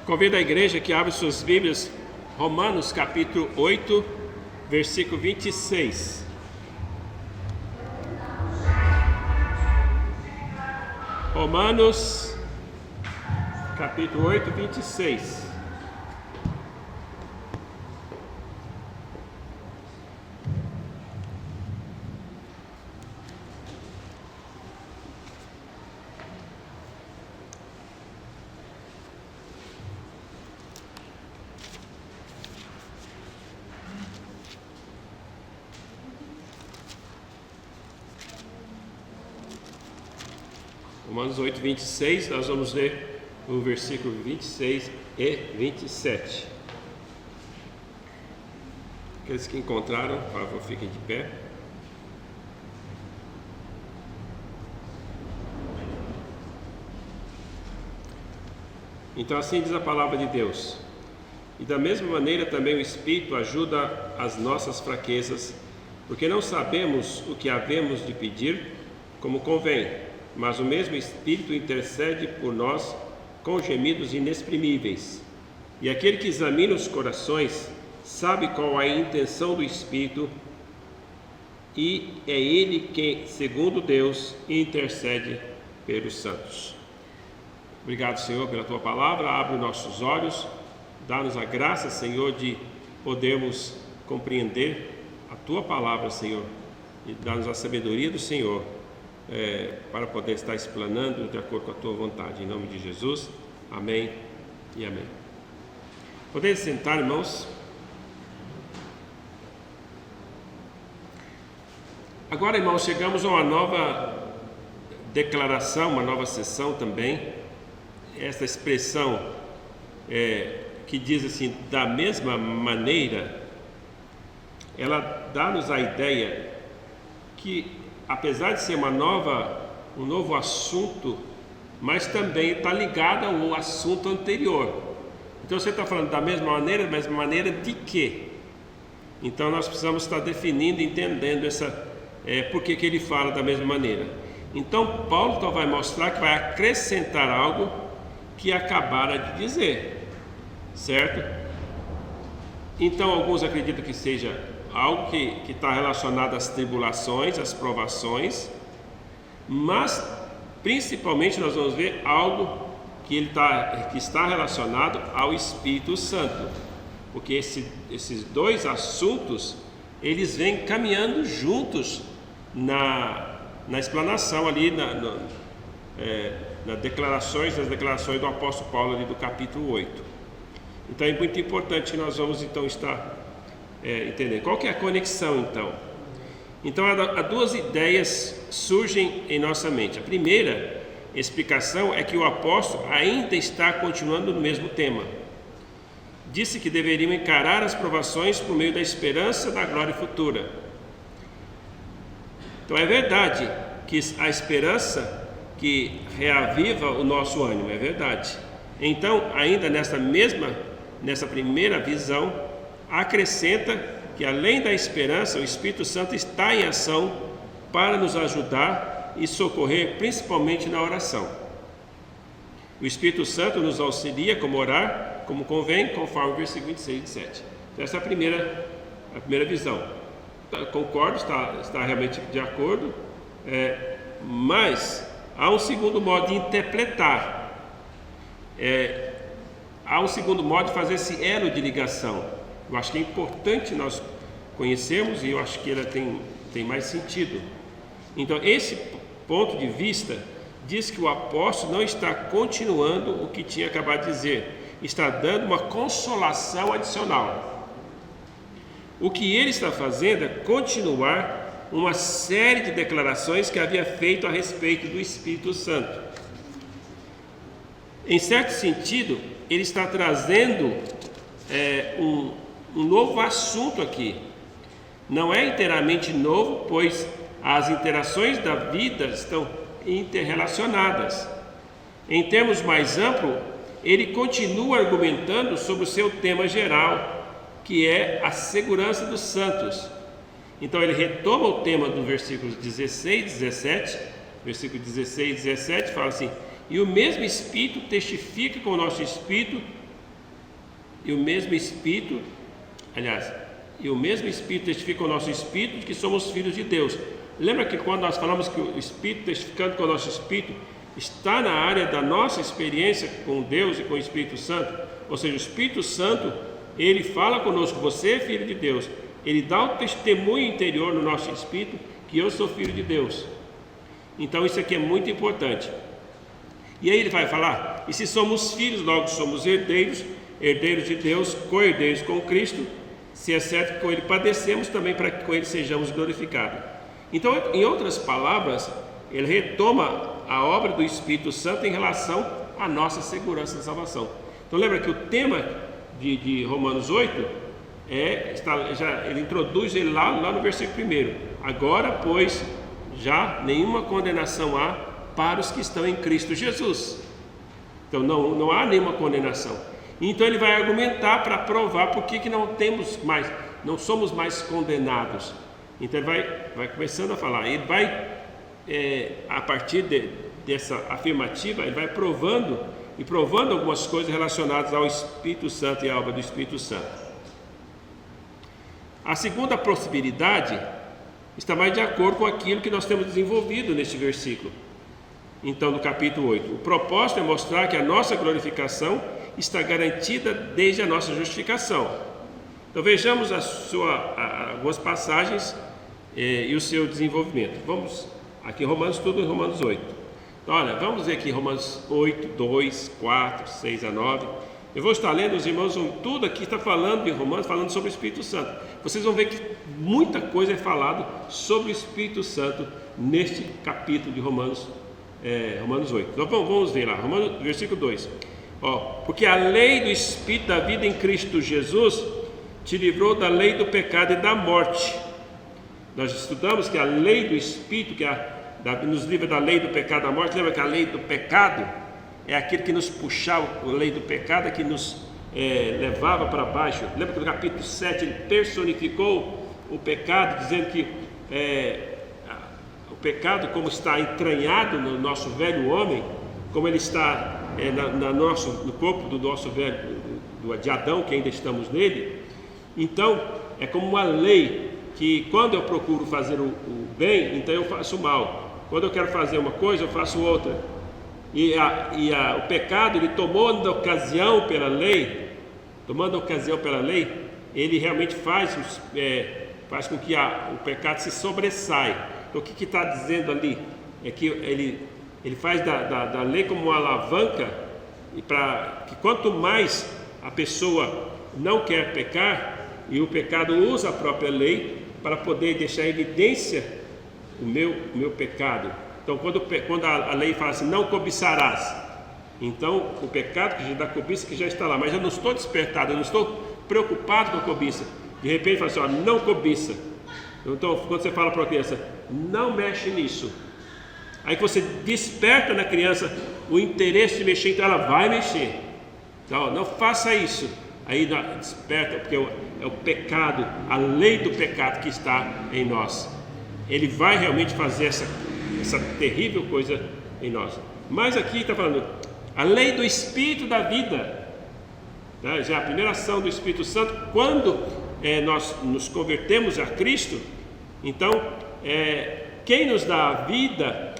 Convido a igreja que abre suas Bíblias, Romanos capítulo 8, versículo 26. Romanos capítulo 8, 26. Romanos 8, 26, nós vamos ler o versículo 26 e 27. Aqueles que encontraram, por favor, fiquem de pé. Então assim diz a palavra de Deus: e da mesma maneira também o Espírito ajuda as nossas fraquezas, porque não sabemos o que havemos de pedir como convém, mas o mesmo Espírito intercede por nós com gemidos inexprimíveis. E aquele que examina os corações sabe qual é a intenção do Espírito, e é ele quem, segundo Deus, intercede pelos santos. Obrigado, Senhor, pela Tua palavra. Abre nossos olhos, dá-nos a graça, Senhor, de podermos compreender a Tua palavra, Senhor, e dá-nos a sabedoria do Senhor, para poder estar explanando de acordo com a Tua vontade. Em nome de Jesus, amém e amém. Podem sentar, irmãos. Agora, irmãos, chegamos a uma nova declaração, uma nova sessão também. Esta expressão que diz assim, da mesma maneira, ela dá-nos a ideia que, apesar de ser um novo assunto, mas também está ligado ao assunto anterior. Então você está falando da mesma maneira de quê? Então nós precisamos estar definindo, entendendo por que ele fala da mesma maneira. Então Paulo então vai mostrar que vai acrescentar algo que acabara de dizer, certo? Então alguns acreditam que seja algo que está relacionado às tribulações, às provações, mas principalmente nós vamos ver algo que está relacionado ao Espírito Santo, porque esses dois assuntos eles vêm caminhando juntos na explanação ali, nas declarações do apóstolo Paulo ali do capítulo 8. Então é muito importante que nós vamos então estar entender. Qual que é a conexão então? Então há duas ideias surgem em nossa mente. A primeira explicação é que o apóstolo ainda está continuando no mesmo tema. Disse que deveriam encarar as provações por meio da esperança da glória futura. Então é verdade que a esperança que reaviva o nosso ânimo, é verdade. Então ainda nessa primeira visão, acrescenta que além da esperança, o Espírito Santo está em ação para nos ajudar e socorrer, principalmente na oração. O Espírito Santo nos auxilia como orar, como convém, conforme o versículo 26 e 27. Então, essa é a primeira visão. Concordo, está realmente de acordo, mas há um segundo modo de interpretar, há um segundo modo de fazer esse elo de ligação. Eu acho que é importante nós conhecermos, e eu acho que ela tem mais sentido. Então, esse ponto de vista diz que o apóstolo não está continuando o que tinha acabado de dizer, está dando uma consolação adicional. O que ele está fazendo é continuar uma série de declarações que havia feito a respeito do Espírito Santo. Em certo sentido, ele está trazendo um novo assunto aqui. Não é inteiramente novo, pois as interações da vida estão interrelacionadas. Em termos mais amplos, ele continua argumentando sobre o seu tema geral, que é a segurança dos santos. Então ele retoma o tema dos versículos 16 e 17. Versículo 16 e 17 fala assim: e o mesmo Espírito testifica com o nosso Espírito e o mesmo Espírito, aliás, e o mesmo Espírito testifica o nosso Espírito de que somos filhos de Deus. Lembra que quando nós falamos que o Espírito testificando com o nosso Espírito está na área da nossa experiência com Deus e com o Espírito Santo? Ou seja, o Espírito Santo, ele fala conosco, você é filho de Deus. Ele dá o testemunho interior no nosso Espírito que eu sou filho de Deus. Então isso aqui é muito importante. E aí ele vai falar, e se somos filhos, logo somos herdeiros, herdeiros de Deus, co-herdeiros com Cristo, se é certo que com ele padecemos também para que com ele sejamos glorificados. Então, em outras palavras, ele retoma a obra do Espírito Santo em relação à nossa segurança de salvação. Então lembra que o tema de Romanos 8 ele introduz ele lá no versículo 1. Agora, pois, já nenhuma condenação há para os que estão em Cristo Jesus. Então não há nenhuma condenação. Então ele vai argumentar para provar por que não somos mais condenados. Então ele vai começando a falar. Ele vai, a partir dessa afirmativa, ele vai provando algumas coisas relacionadas ao Espírito Santo e à obra do Espírito Santo. A segunda possibilidade está mais de acordo com aquilo que nós temos desenvolvido neste versículo. Então, no capítulo 8, o propósito é mostrar que a nossa glorificação está garantida desde a nossa justificação. Então vejamos algumas passagens e o seu desenvolvimento. Vamos aqui em Romanos, tudo em Romanos 8. Então, olha, vamos ver aqui Romanos 8, 2, 4, 6 a 9. Eu vou estar lendo, os irmãos, tudo aqui está falando em Romanos, falando sobre o Espírito Santo. Vocês vão ver que muita coisa é falado sobre o Espírito Santo neste capítulo de Romanos 8. Então vamos ver lá, versículo 2. Porque a lei do Espírito da vida em Cristo Jesus te livrou da lei do pecado e da morte. Nós estudamos que a lei do Espírito, nos livra da lei do pecado e da morte. Lembra que a lei do pecado é aquele que nos puxava, a lei do pecado é que nos levava para baixo. Lembra que no capítulo 7 ele personificou o pecado, dizendo que o pecado, como está entranhado no nosso velho homem, como ele está no corpo do nosso velho, de Adão, que ainda estamos nele. Então é como uma lei que quando eu procuro fazer o bem, então eu faço o mal. Quando eu quero fazer uma coisa, eu faço outra. O pecado, ele tomando ocasião pela lei, ele realmente faz com que o pecado se sobressaia. Então o que está dizendo ali? É que ele faz da lei como uma alavanca, e para que quanto mais a pessoa não quer pecar, e o pecado usa a própria lei para poder deixar em evidência o meu pecado. Então quando a lei fala assim, não cobiçarás, então o pecado da cobiça que já está lá, mas eu não estou despertado, eu não estou preocupado com a cobiça. De repente fala assim, não cobiça. Então quando você fala para a criança, não mexe nisso, aí que você desperta na criança o interesse de mexer, então ela vai mexer. Então, não faça isso. Aí desperta, porque é o pecado, a lei do pecado que está em nós. Ele vai realmente fazer essa terrível coisa em nós. Mas aqui está falando, a lei do Espírito da vida, tá? Já a primeira ação do Espírito Santo, quando nós nos convertemos a Cristo, então quem nos dá a vida,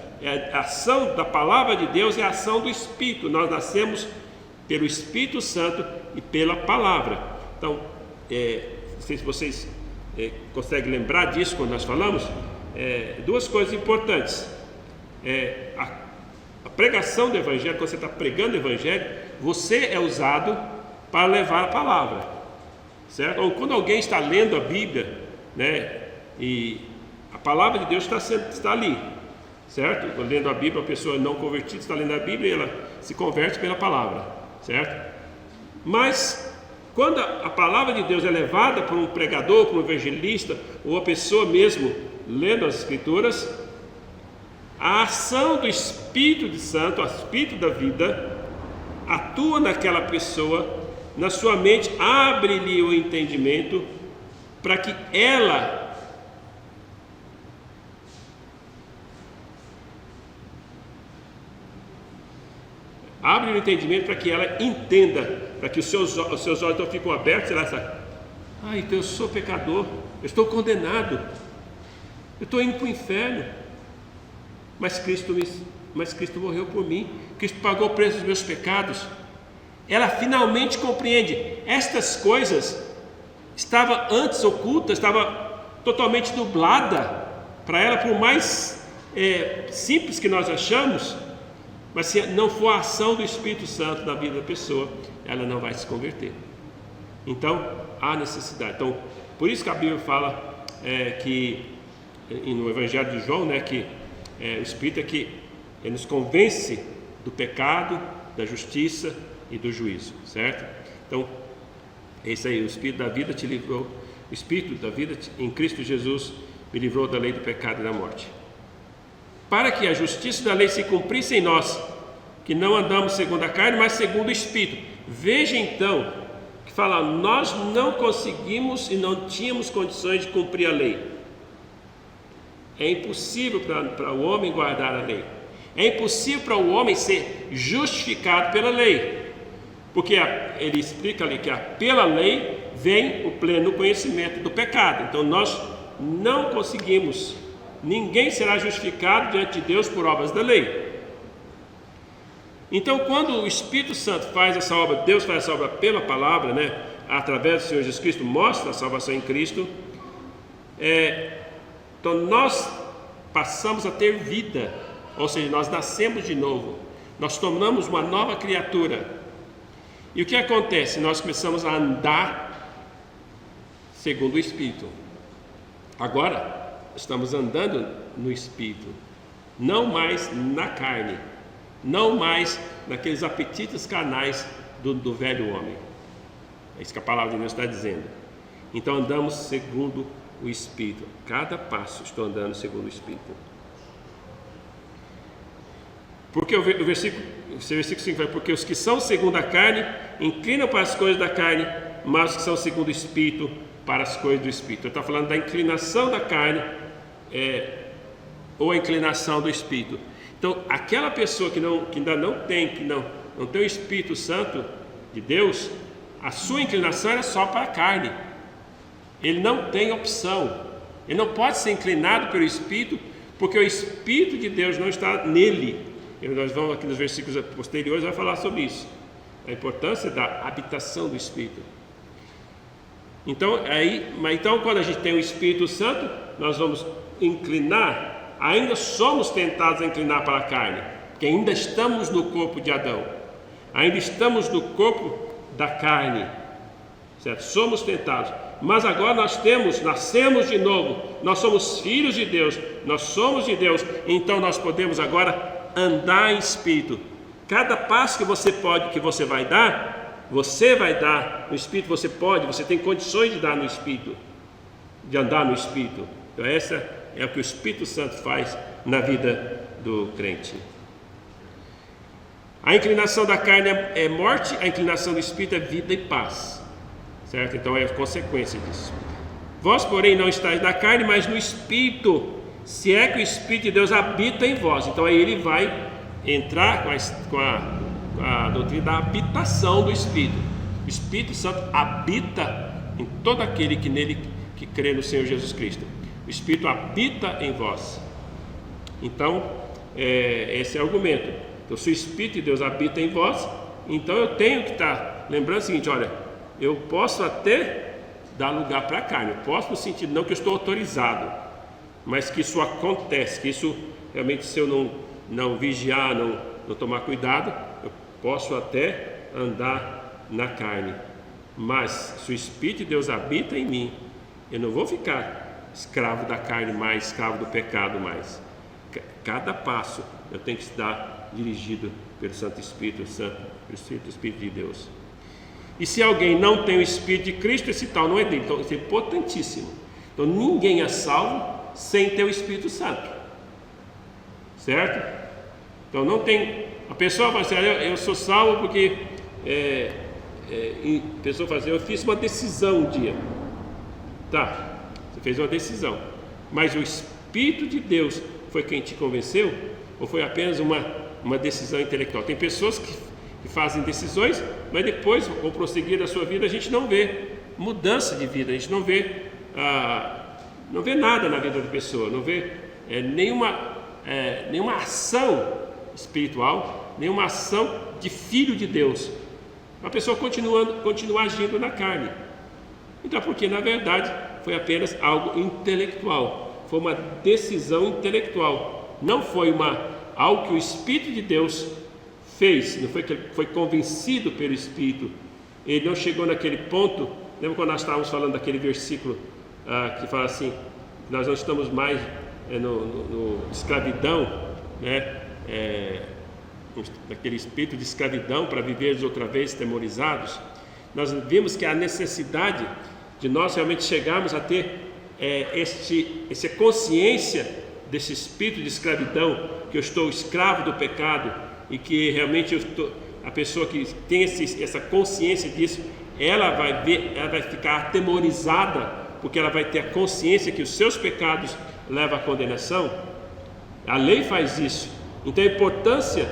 a ação da palavra de Deus é a ação do Espírito. Nós nascemos pelo Espírito Santo e pela palavra. Então, não sei se vocês conseguem lembrar disso quando nós falamos. Duas coisas importantes. A pregação do Evangelho, quando você está pregando o Evangelho, você é usado para levar a palavra, certo? Ou quando alguém está lendo a Bíblia, né, e a palavra de Deus está ali, certo? Lendo a Bíblia, a pessoa não convertida está lendo a Bíblia e ela se converte pela palavra, certo? Mas quando a palavra de Deus é levada por um pregador, por um evangelista, ou a pessoa mesmo lendo as Escrituras, a ação do Espírito Santo, o Espírito da vida, atua naquela pessoa, na sua mente, abre-lhe o entendimento para que ela abre o entendimento para que ela entenda, para que os seus olhos então ficam abertos e ela sabe, então eu sou pecador, eu estou condenado, eu estou indo para o inferno, mas Cristo morreu por mim, Cristo pagou o preço dos meus pecados. Ela finalmente compreende, estas coisas estava antes oculta, estava totalmente dublada para ela, por mais simples que nós achamos, mas se não for a ação do Espírito Santo na vida da pessoa, ela não vai se converter. Então há necessidade. Então, por isso que a Bíblia fala que no Evangelho de João, que o Espírito ele nos convence do pecado, da justiça e do juízo, certo? Então, esse aí, o Espírito da vida te livrou, o Espírito da vida em Cristo Jesus me livrou da lei do pecado e da morte, para que a justiça da lei se cumprisse em nós, que não andamos segundo a carne, mas segundo o Espírito. Veja então, que fala, nós não conseguimos e não tínhamos condições de cumprir a lei. É impossível para o homem guardar a lei, é impossível para o homem ser justificado pela lei, porque ele explica ali que pela lei vem o pleno conhecimento do pecado. Então nós não conseguimos, ninguém será justificado diante de Deus por obras da lei. Então, quando o Espírito Santo faz essa obra, Deus faz essa obra pela palavra, através do Senhor Jesus Cristo, mostra a salvação em Cristo, então nós passamos a ter vida, ou seja, nós nascemos de novo, nós tornamos uma nova criatura. E o que acontece? Nós começamos a andar segundo o Espírito. Agora, estamos andando no Espírito, não mais na carne, não mais naqueles apetites carnais do velho homem. É isso que a palavra de Deus está dizendo. Então andamos segundo o Espírito. Cada passo estou andando segundo o Espírito. Porque o versículo 5 vai, porque os que são segundo a carne inclinam para as coisas da carne, mas os que são segundo o Espírito para as coisas do Espírito. Ele está falando da inclinação da carne ou a inclinação do Espírito. Então, aquela pessoa que ainda não tem o Espírito Santo de Deus, a sua inclinação era só para a carne. Ele não tem opção, ele não pode ser inclinado pelo Espírito, porque o Espírito de Deus não está nele. E nós vamos aqui nos versículos posteriores vai falar sobre isso, a importância da habitação do Espírito. Então, quando a gente tem o Espírito Santo, nós vamos inclinar, ainda somos tentados a inclinar para a carne, porque ainda estamos no corpo de Adão, ainda estamos no corpo da carne, certo? Somos tentados, mas agora nascemos de novo, nós somos filhos de Deus, nós somos de Deus, então nós podemos agora andar em Espírito. Cada passo que você vai dar no Espírito, você tem condições de dar no Espírito, de andar no Espírito. Então essa é o que o Espírito Santo faz na vida do crente. A inclinação da carne é morte, a inclinação do Espírito é vida e paz, certo? Então é a consequência disso. Vós, porém, não estáis na carne, mas no Espírito, se é que o Espírito de Deus habita em vós. Então aí ele vai entrar com a doutrina da habitação do Espírito. O Espírito Santo habita em todo aquele que crê no Senhor Jesus Cristo. O Espírito habita em vós. Então, esse é o argumento. Então, se o Espírito de Deus habita em vós, então eu tenho que estar lembrando o seguinte: olha, eu posso até dar lugar para a carne, eu posso no sentido não que eu estou autorizado, mas que isso acontece, que isso realmente, se eu não vigiar, não tomar cuidado, eu posso até andar na carne, mas se o Espírito de Deus habita em mim, eu não vou ficar escravo da carne mais, escravo do pecado mais. Cada passo eu tenho que estar dirigido pelo Santo Espírito, pelo Espírito de Deus. E se alguém não tem o Espírito de Cristo, esse tal não é dele. Então isso é potentíssimo. Então ninguém é salvo sem ter o Espírito Santo, certo? Então não tem, a pessoa fala assim: eu sou salvo porque a pessoa fala assim: eu fiz uma decisão um dia. Tá, você fez uma decisão, mas o Espírito de Deus foi quem te convenceu, ou foi apenas uma decisão intelectual? Tem pessoas que que fazem decisões, mas depois, com o prosseguir da sua vida, a gente não vê mudança de vida, a gente não vê nada na vida da pessoa, não vê nenhuma ação espiritual, nenhuma ação de filho de Deus. A pessoa continua agindo na carne. Então, porque na verdade foi apenas algo intelectual, foi uma decisão intelectual, não foi algo que o Espírito de Deus fez, não foi que ele foi convencido pelo Espírito, ele não chegou naquele ponto. Lembra quando nós estávamos falando daquele versículo que fala assim, nós não estamos mais no escravidão, né? Daquele espírito de escravidão para viver outra vez temorizados. Nós vimos que a necessidade de nós realmente chegarmos a ter essa consciência desse espírito de escravidão, que eu estou escravo do pecado e que realmente a pessoa que tem essa consciência disso, ela vai ficar atemorizada, porque ela vai ter a consciência que os seus pecados levam à condenação. A lei faz isso. Então a importância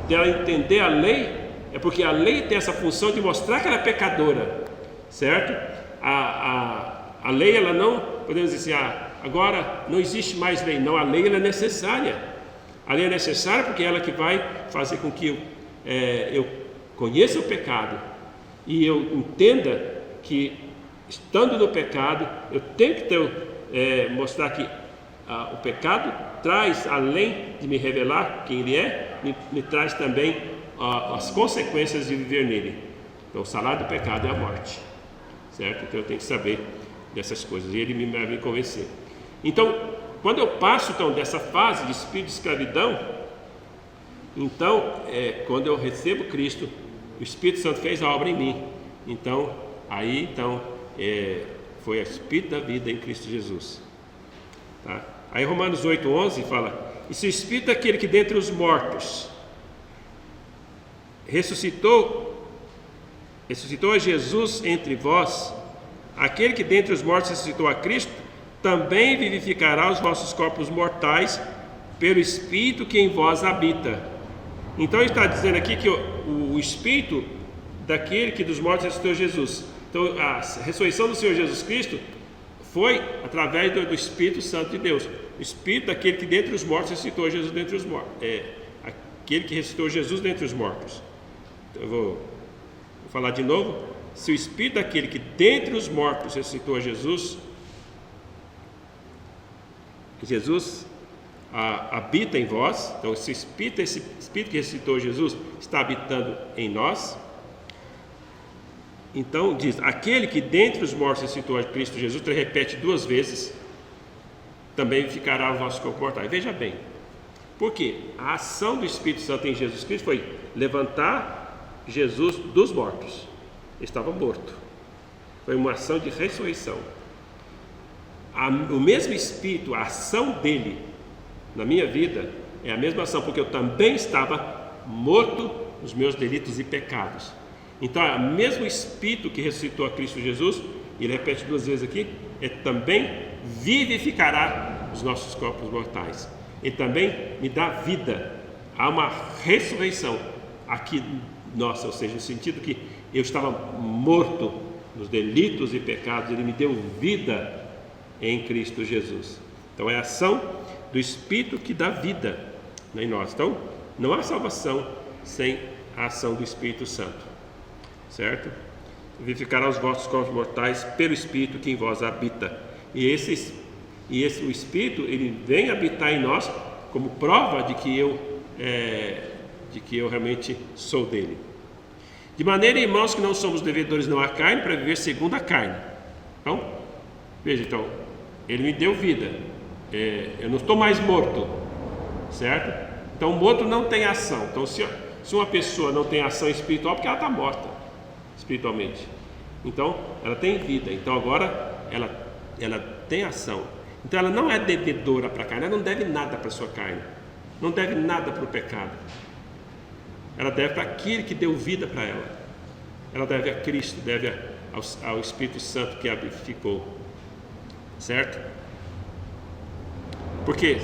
dela entender a lei é porque a lei tem essa função de mostrar que ela é pecadora, certo? A lei, ela não, podemos dizer agora não existe mais lei, não, a lei ela é necessária. A lei é necessária porque ela que vai fazer com que eu conheça o pecado e eu entenda que, estando no pecado, eu tenho que mostrar que o pecado traz, além de me revelar quem ele é, me traz também as consequências de viver nele. Então, o salário do pecado é a morte, certo? Então, eu tenho que saber dessas coisas e ele vai me convencer. Então, quando eu passo dessa fase de espírito de escravidão, então, quando eu recebo Cristo, o Espírito Santo fez a obra em mim. Então, foi o Espírito da vida em Cristo Jesus. Tá? Aí Romanos 8:11 fala: e se o Espírito daquele que dentre os mortos ressuscitou a Jesus entre vós, aquele que dentre os mortos ressuscitou a Cristo, também vivificará os vossos corpos mortais pelo Espírito que em vós habita. Então ele está dizendo aqui que o Espírito daquele que dos mortos ressuscitou Jesus. Então a ressurreição do Senhor Jesus Cristo foi através do Espírito Santo de Deus. O Espírito daquele que dentre os mortos ressuscitou Jesus dentre os mortos. Aquele que ressuscitou Jesus dentre os mortos. Então, eu vou falar de novo. Se o Espírito daquele que dentre os mortos ressuscitou Jesus habita em vós, então esse Espírito que ressuscitou Jesus está habitando em nós. Então diz, aquele que dentre os mortos ressuscitou a Cristo Jesus, ele repete 2 vezes, também ficará o vosso corpo mortal. Veja bem, porque a ação do Espírito Santo em Jesus Cristo foi levantar Jesus dos mortos. Ele estava morto, foi uma ação de ressurreição. O mesmo Espírito, a ação dele na minha vida é a mesma ação, porque eu também estava morto nos meus delitos e pecados. Então, o mesmo Espírito que ressuscitou a Cristo Jesus, ele repete 2 vezes aqui, ele também vivificará os nossos corpos mortais. Ele também me dá vida. Há uma ressurreição aqui nossa, ou seja, no sentido que eu estava morto nos delitos e pecados, ele me deu vida em Cristo Jesus. Então, é a ação do Espírito que dá vida em nós. Então, não há salvação sem a ação do Espírito Santo, certo? Vivificará os vossos corpos mortais pelo Espírito que em vós habita. E o Espírito, ele vem habitar em nós como prova de que eu realmente sou dele. De maneira, irmãos, que não somos devedores não à carne, para viver segundo a carne. Então, veja, ele me deu vida. Eu não estou mais morto, certo? Então, o morto não tem ação. Então, se uma pessoa não tem ação espiritual, porque ela está morta espiritualmente. Então, ela tem vida. Então, agora, ela tem ação. Então, ela não é devedora para a carne. Ela não deve nada para a sua carne. Não deve nada para o pecado. Ela deve para aquele que deu vida para ela. Ela deve a Cristo, deve ao Espírito Santo que a vivificou. Certo? Porque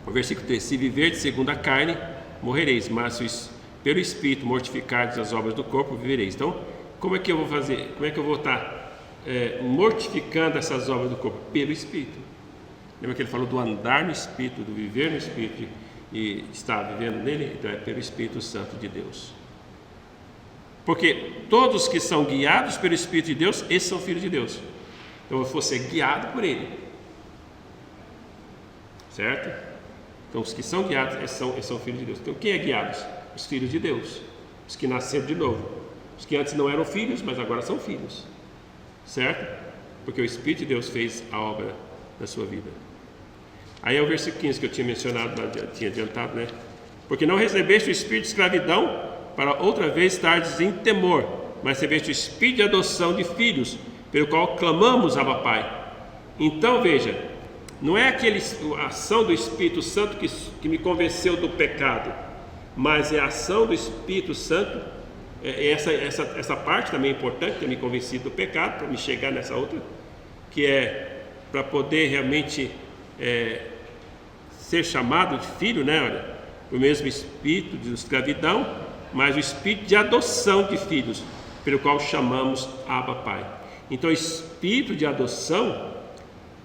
o versículo 3: se viverdes segundo a carne, morrereis, mas pelo Espírito mortificardes as obras do corpo, vivereis. Então, como é que eu vou fazer? Como é que eu vou estar mortificando essas obras do corpo? Pelo Espírito. Lembra que ele falou do andar no Espírito, do viver no Espírito e estar vivendo nele? Então é pelo Espírito Santo de Deus. Porque todos que são guiados pelo Espírito de Deus, esses são filhos de Deus. Então eu vou ser guiado por ele. Certo? Então os que são guiados, esses são filhos de Deus. Então quem é guiados? Os filhos de Deus. Os que nasceram de novo. Os que antes não eram filhos, mas agora são filhos. Certo? Porque o Espírito de Deus fez a obra da sua vida. Aí é o versículo 15 que eu tinha mencionado, tinha adiantado, né? Porque não recebeste o espírito de escravidão para outra vez estardes em temor, mas recebeste o espírito de adoção de filhos, pelo qual clamamos, Abba Pai. Então veja, não é a ação do Espírito Santo que me convenceu do pecado, mas é a ação do Espírito Santo. Essa parte também é importante, ter me convencido do pecado, para me chegar nessa outra, que é para poder realmente ser chamado de filho, né? Olha, o mesmo espírito de escravidão, mas o espírito de adoção de filhos, pelo qual chamamos Abba Pai. Então, o espírito de adoção,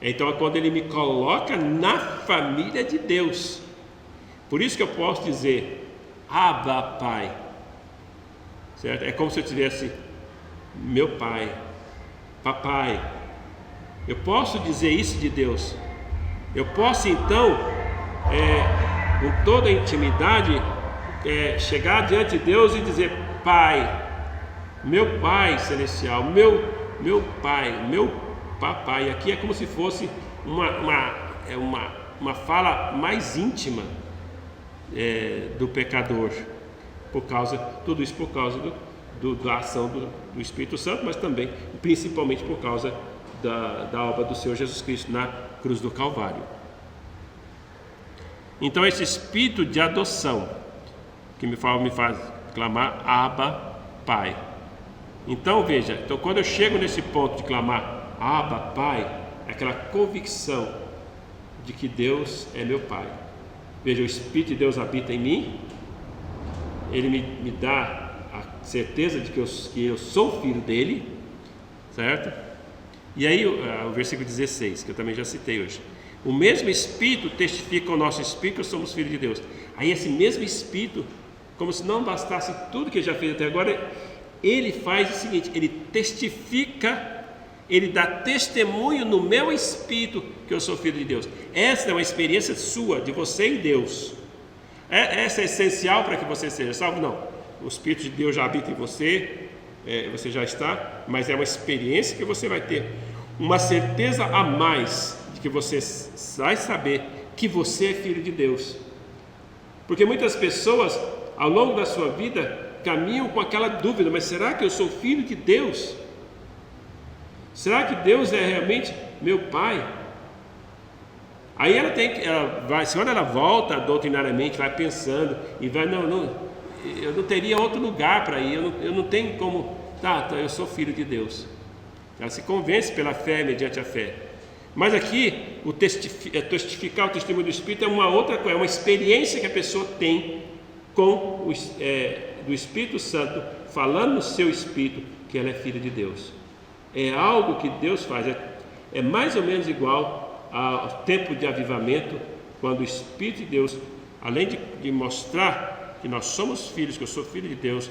então é quando ele me coloca na família de Deus. Por isso que eu posso dizer Abba Pai, certo? É como se eu tivesse meu pai, papai. Eu posso dizer isso de Deus. Eu posso então, com toda a intimidade, chegar diante de Deus e dizer: Pai, meu Pai celestial, meu Pai, meu papai. Aqui é como se fosse uma fala mais íntima do pecador, tudo isso por causa da ação do Espírito Santo, mas também, principalmente por causa da obra do Senhor Jesus Cristo na cruz do Calvário. Então esse espírito de adoção que me faz clamar Abba Pai. Então veja, quando eu chego nesse ponto de clamar Abba Pai, é aquela convicção de que Deus é meu Pai. Veja, o Espírito de Deus habita em mim, ele me dá a certeza de que eu sou filho dele, certo? E aí o versículo 16, que eu também já citei hoje: o mesmo Espírito testifica ao nosso Espírito que somos filhos de Deus. Aí esse mesmo Espírito, como se não bastasse tudo que ele já fez até agora, ele faz o seguinte: ele testifica, ele dá testemunho no meu espírito que eu sou filho de Deus. Essa é uma experiência sua, de você em Deus. Essa é essencial para que você seja salvo? Não. O Espírito de Deus já habita em você, você já está, mas é uma experiência que você vai ter, uma certeza a mais de que você vai saber que você é filho de Deus. Porque muitas pessoas, ao longo da sua vida, caminham com aquela dúvida: mas será que eu sou filho de Deus? Será que Deus é realmente meu Pai? Aí quando ela volta doutrinariamente, vai pensando e vai, eu não teria outro lugar para ir, eu não tenho como, eu sou filho de Deus. Ela se convence pela fé, mediante a fé. Mas aqui, testificar o testemunho do Espírito é uma outra coisa, é uma experiência que a pessoa tem com do Espírito Santo, falando no seu espírito que ela é filha de Deus. É algo que Deus faz, é mais ou menos igual ao tempo de avivamento, quando o Espírito de Deus, além de mostrar que nós somos filhos, que eu sou filho de Deus,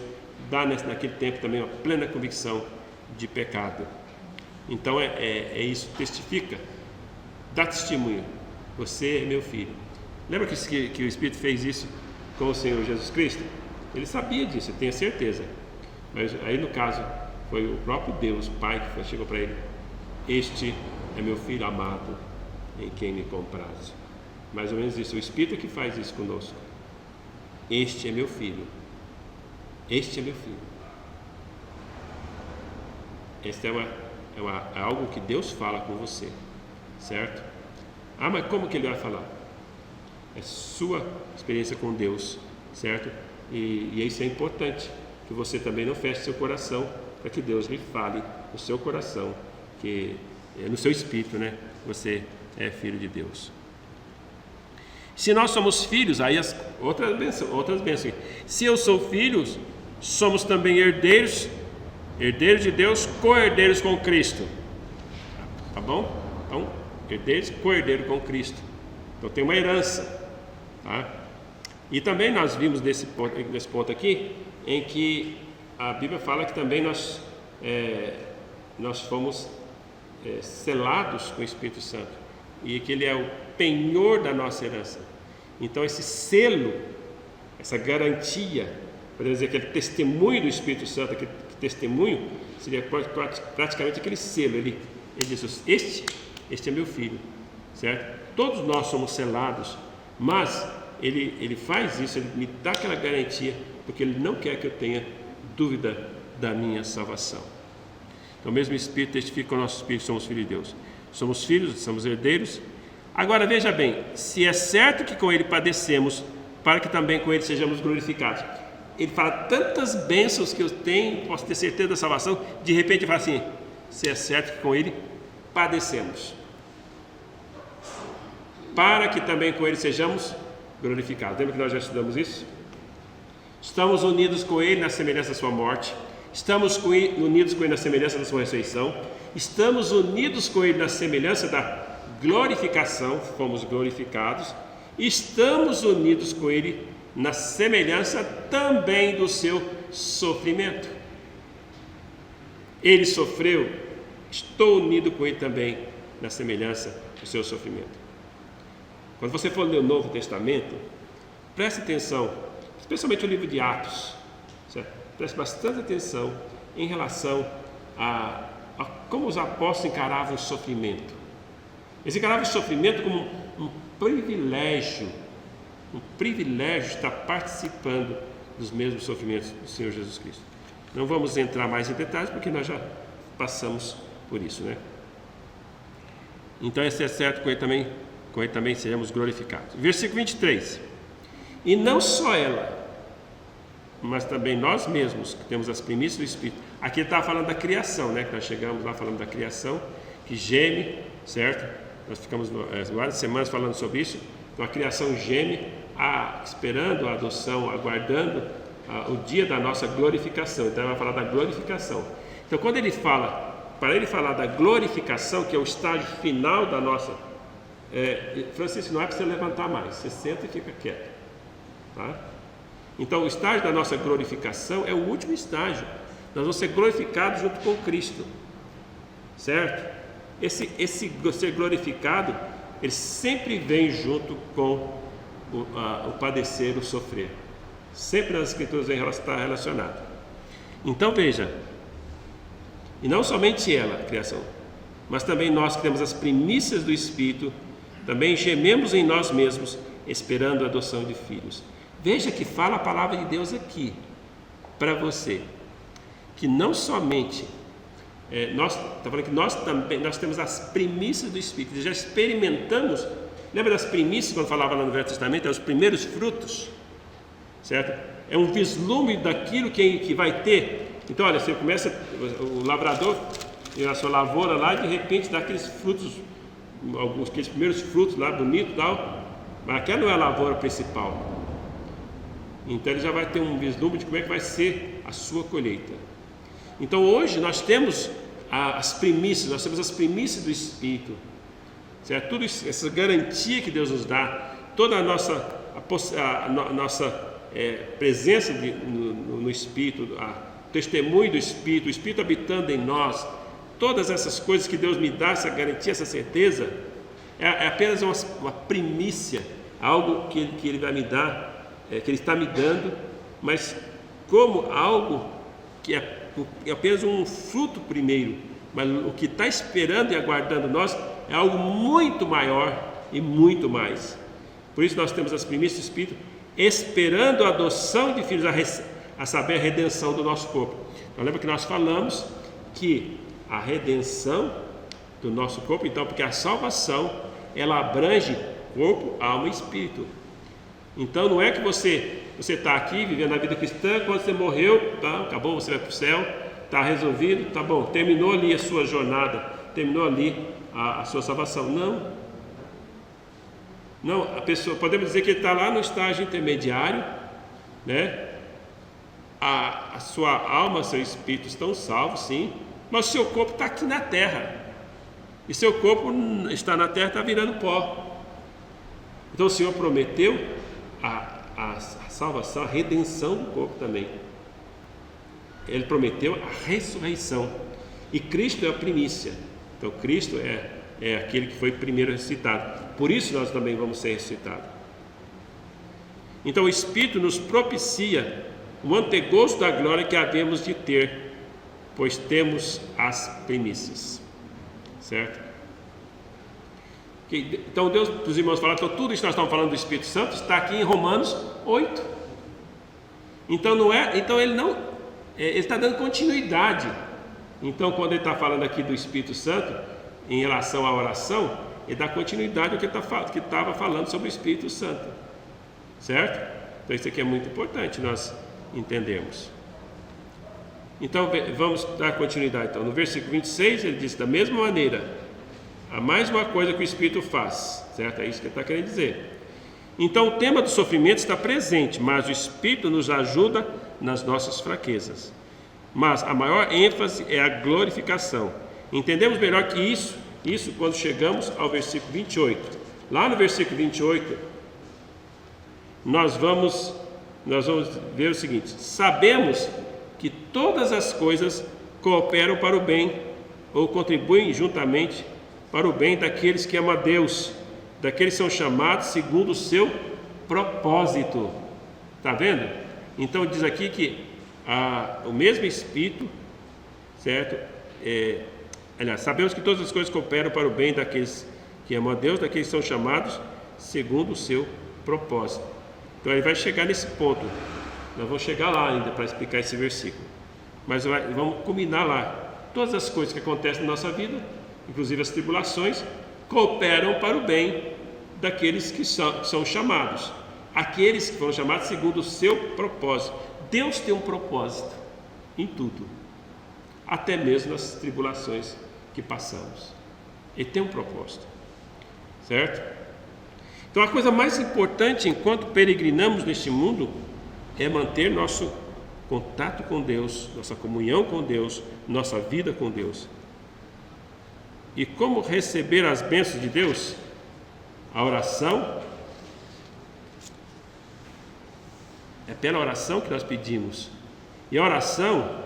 dá naquele tempo também uma plena convicção de pecado. Então isso, testifica, dá testemunho: você é meu filho. Lembra que o Espírito fez isso com o Senhor Jesus Cristo? Ele sabia disso, eu tenho certeza. Mas aí no caso foi o próprio Deus, o Pai, que chegou para ele: este é meu filho amado, em quem me comprazo. Mais ou menos isso, o Espírito que faz isso conosco. Este é meu filho. Este é meu filho. Este é algo que Deus fala com você, certo? Mas como que ele vai falar? É sua experiência com Deus, certo? E isso é importante, que você também não feche seu coração, para que Deus lhe fale no seu coração, que no seu espírito, né? Você é filho de Deus. Se nós somos filhos, aí outras bênçãos. Se eu sou filho, somos também herdeiros de Deus, co-herdeiros com Cristo. Tá bom? Então, herdeiros, co-herdeiro com Cristo. Então tem uma herança. Tá? E também nós vimos nesse ponto aqui, em que a Bíblia fala que também nós fomos selados com o Espírito Santo, e que Ele é o penhor da nossa herança. Então esse selo, essa garantia, podemos dizer, aquele testemunho do Espírito Santo, aquele testemunho, seria praticamente aquele selo. Ele diz: este é meu filho, certo? Todos nós somos selados, mas ele faz isso, ele me dá aquela garantia, porque Ele não quer que eu tenha dúvida da minha salvação. Então o mesmo Espírito testifica com o nosso Espírito, somos filhos de Deus. Somos filhos, somos herdeiros. Agora veja bem, se é certo que com Ele padecemos, para que também com Ele sejamos glorificados. Ele fala tantas bênçãos que eu tenho, posso ter certeza da salvação, de repente ele fala assim: se é certo que com Ele padecemos, para que também com Ele sejamos glorificados. Lembra que nós já estudamos isso? Estamos unidos com Ele na semelhança da sua morte, estamos unidos com Ele na semelhança da sua ressurreição, estamos unidos com Ele na semelhança da glorificação, fomos glorificados, estamos unidos com Ele na semelhança também do seu sofrimento. Ele sofreu, estou unido com Ele também na semelhança do seu sofrimento. Quando você for ler o Novo Testamento, preste atenção, especialmente o livro de Atos, certo? Preste bastante atenção em relação a como os apóstolos encaravam o sofrimento. Eles encaravam o sofrimento como um privilégio de estar participando dos mesmos sofrimentos do Senhor Jesus Cristo. Não vamos entrar mais em detalhes, porque nós já passamos por isso, né? Então, esse é certo, com ele também seremos glorificados. Versículo 23. E não só ela, mas também nós mesmos, que temos as primícias do Espírito. Aqui ele estava falando da criação, né? Que nós chegamos lá falando da criação, que geme, certo? Nós ficamos várias semanas falando sobre isso. Então a criação geme, esperando a adoção, aguardando o dia da nossa glorificação. Então ele vai falar da glorificação. Então quando ele fala, para ele falar da glorificação, que é o estágio final da nossa... Francisco, não é para você levantar mais, você senta e fica quieto. Tá? Então o estágio da nossa glorificação é o último estágio. Nós vamos ser glorificados junto com Cristo, certo? Esse ser glorificado, ele sempre vem junto com o padecer, o sofrer. Sempre nas Escrituras está relacionado. Então veja, e não somente ela, a criação, mas também nós que temos as primícias do Espírito, também gememos em nós mesmos, esperando a adoção de filhos. Veja que fala a palavra de Deus aqui, para você, que não somente... nós temos as primícias do Espírito, já experimentamos. Lembra das primícias, quando falava lá no Velho Testamento, os primeiros frutos, certo? É um vislumbre daquilo que vai ter. Então olha, você começa, o lavrador e a sua lavoura lá, e de repente dá aqueles frutos, aqueles primeiros frutos lá, bonito e tal, mas aquela não é a lavoura principal. Então ele já vai ter um vislumbre de como é que vai ser a sua colheita. Então hoje nós temos as primícias, do Espírito, certo? Tudo isso, essa garantia que Deus nos dá, toda a nossa presença no Espírito, o testemunho do Espírito, o Espírito habitando em nós, todas essas coisas que Deus me dá, essa garantia, essa certeza, é apenas uma primícia, algo que Ele vai me dar, que Ele está me dando, mas como algo que é apenas um fruto primeiro, mas o que está esperando e aguardando nós é algo muito maior e muito mais. Por isso nós temos as primícias do Espírito, esperando a adoção de filhos, a saber, a redenção do nosso corpo. Então lembra que nós falamos que a redenção do nosso corpo, então, porque a salvação, ela abrange corpo, alma e espírito. Então não é que você está aqui vivendo a vida cristã, quando você morreu, tá, acabou, você vai para o céu, está resolvido, tá bom, terminou ali a sua jornada, terminou ali a sua salvação. Não. Não, a pessoa, podemos dizer que ele está lá no estágio intermediário, né? A sua alma, seu espírito estão salvos, sim, mas o seu corpo está aqui na terra. E seu corpo está na terra, está virando pó. Então o Senhor prometeu a salvação, a redenção do corpo também. Ele prometeu a ressurreição. E Cristo é a primícia. Então Cristo é aquele que foi primeiro ressuscitado. Por isso nós também vamos ser ressuscitados. Então o Espírito nos propicia o antegosto da glória que havemos de ter, pois temos as primícias. Certo? Então Deus, os irmãos falaram, então tudo isso que nós estamos falando do Espírito Santo está aqui em Romanos 8. Então não é, então ele está dando continuidade. Então quando ele está falando aqui do Espírito Santo em relação à oração, ele dá continuidade ao que estava falando sobre o Espírito Santo, certo? Então isso aqui é muito importante nós entendermos. Então vamos dar continuidade. Então no versículo 26 ele diz: da mesma maneira, há mais uma coisa que o Espírito faz, certo? É isso que ele está querendo dizer. Então o tema do sofrimento está presente, mas o Espírito nos ajuda nas nossas fraquezas. Mas a maior ênfase é a glorificação. Entendemos melhor que isso quando chegamos ao versículo 28. Lá no versículo 28, nós vamos ver o seguinte: sabemos que todas as coisas cooperam para o bem, ou contribuem juntamente para o bem daqueles que amam a Deus, daqueles que são chamados segundo o seu propósito. Está vendo? Então diz aqui que o mesmo Espírito, certo? Aliás, sabemos que todas as coisas cooperam para o bem daqueles que amam a Deus, daqueles que são chamados segundo o seu propósito. Então ele vai chegar nesse ponto. Nós vamos chegar lá ainda para explicar esse versículo. Mas vamos culminar lá. Todas as coisas que acontecem na nossa vida, inclusive as tribulações, cooperam para o bem daqueles que são chamados. Aqueles que foram chamados segundo o seu propósito. Deus tem um propósito em tudo, até mesmo nas tribulações que passamos. Ele tem um propósito, certo? Então a coisa mais importante enquanto peregrinamos neste mundo é manter nosso contato com Deus, nossa comunhão com Deus, nossa vida com Deus. E como receber as bênçãos de Deus? A oração. É pela oração que nós pedimos. E a oração,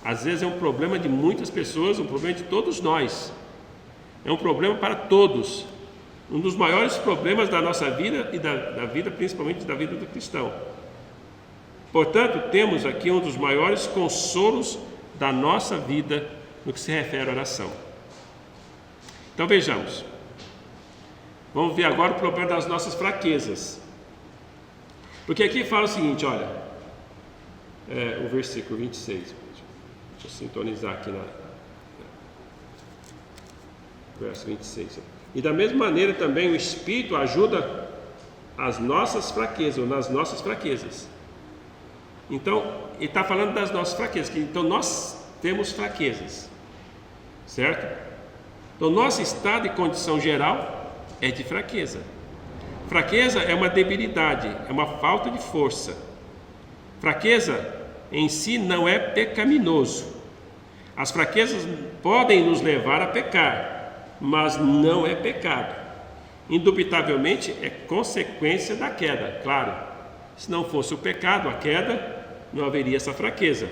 às vezes, é um problema de muitas pessoas, um problema de todos nós. É um problema para todos. Um dos maiores problemas da nossa vida e da vida, principalmente da vida do cristão. Portanto, temos aqui um dos maiores consolos da nossa vida no que se refere à oração. Então vejamos. Vamos ver agora o problema das nossas fraquezas. Porque aqui fala o seguinte, olha, o versículo 26, deixa eu sintonizar aqui no verso 26. E da mesma maneira também o Espírito ajuda as nossas fraquezas, ou nas nossas fraquezas. Então, ele está falando das nossas fraquezas, então nós temos fraquezas, certo? Então, nosso estado e condição geral é de fraqueza. Fraqueza é uma debilidade, é uma falta de força. Fraqueza em si não é pecaminoso. As fraquezas podem nos levar a pecar, mas não é pecado. Indubitavelmente é consequência da queda, claro. Se não fosse o pecado, a queda, não haveria essa fraqueza.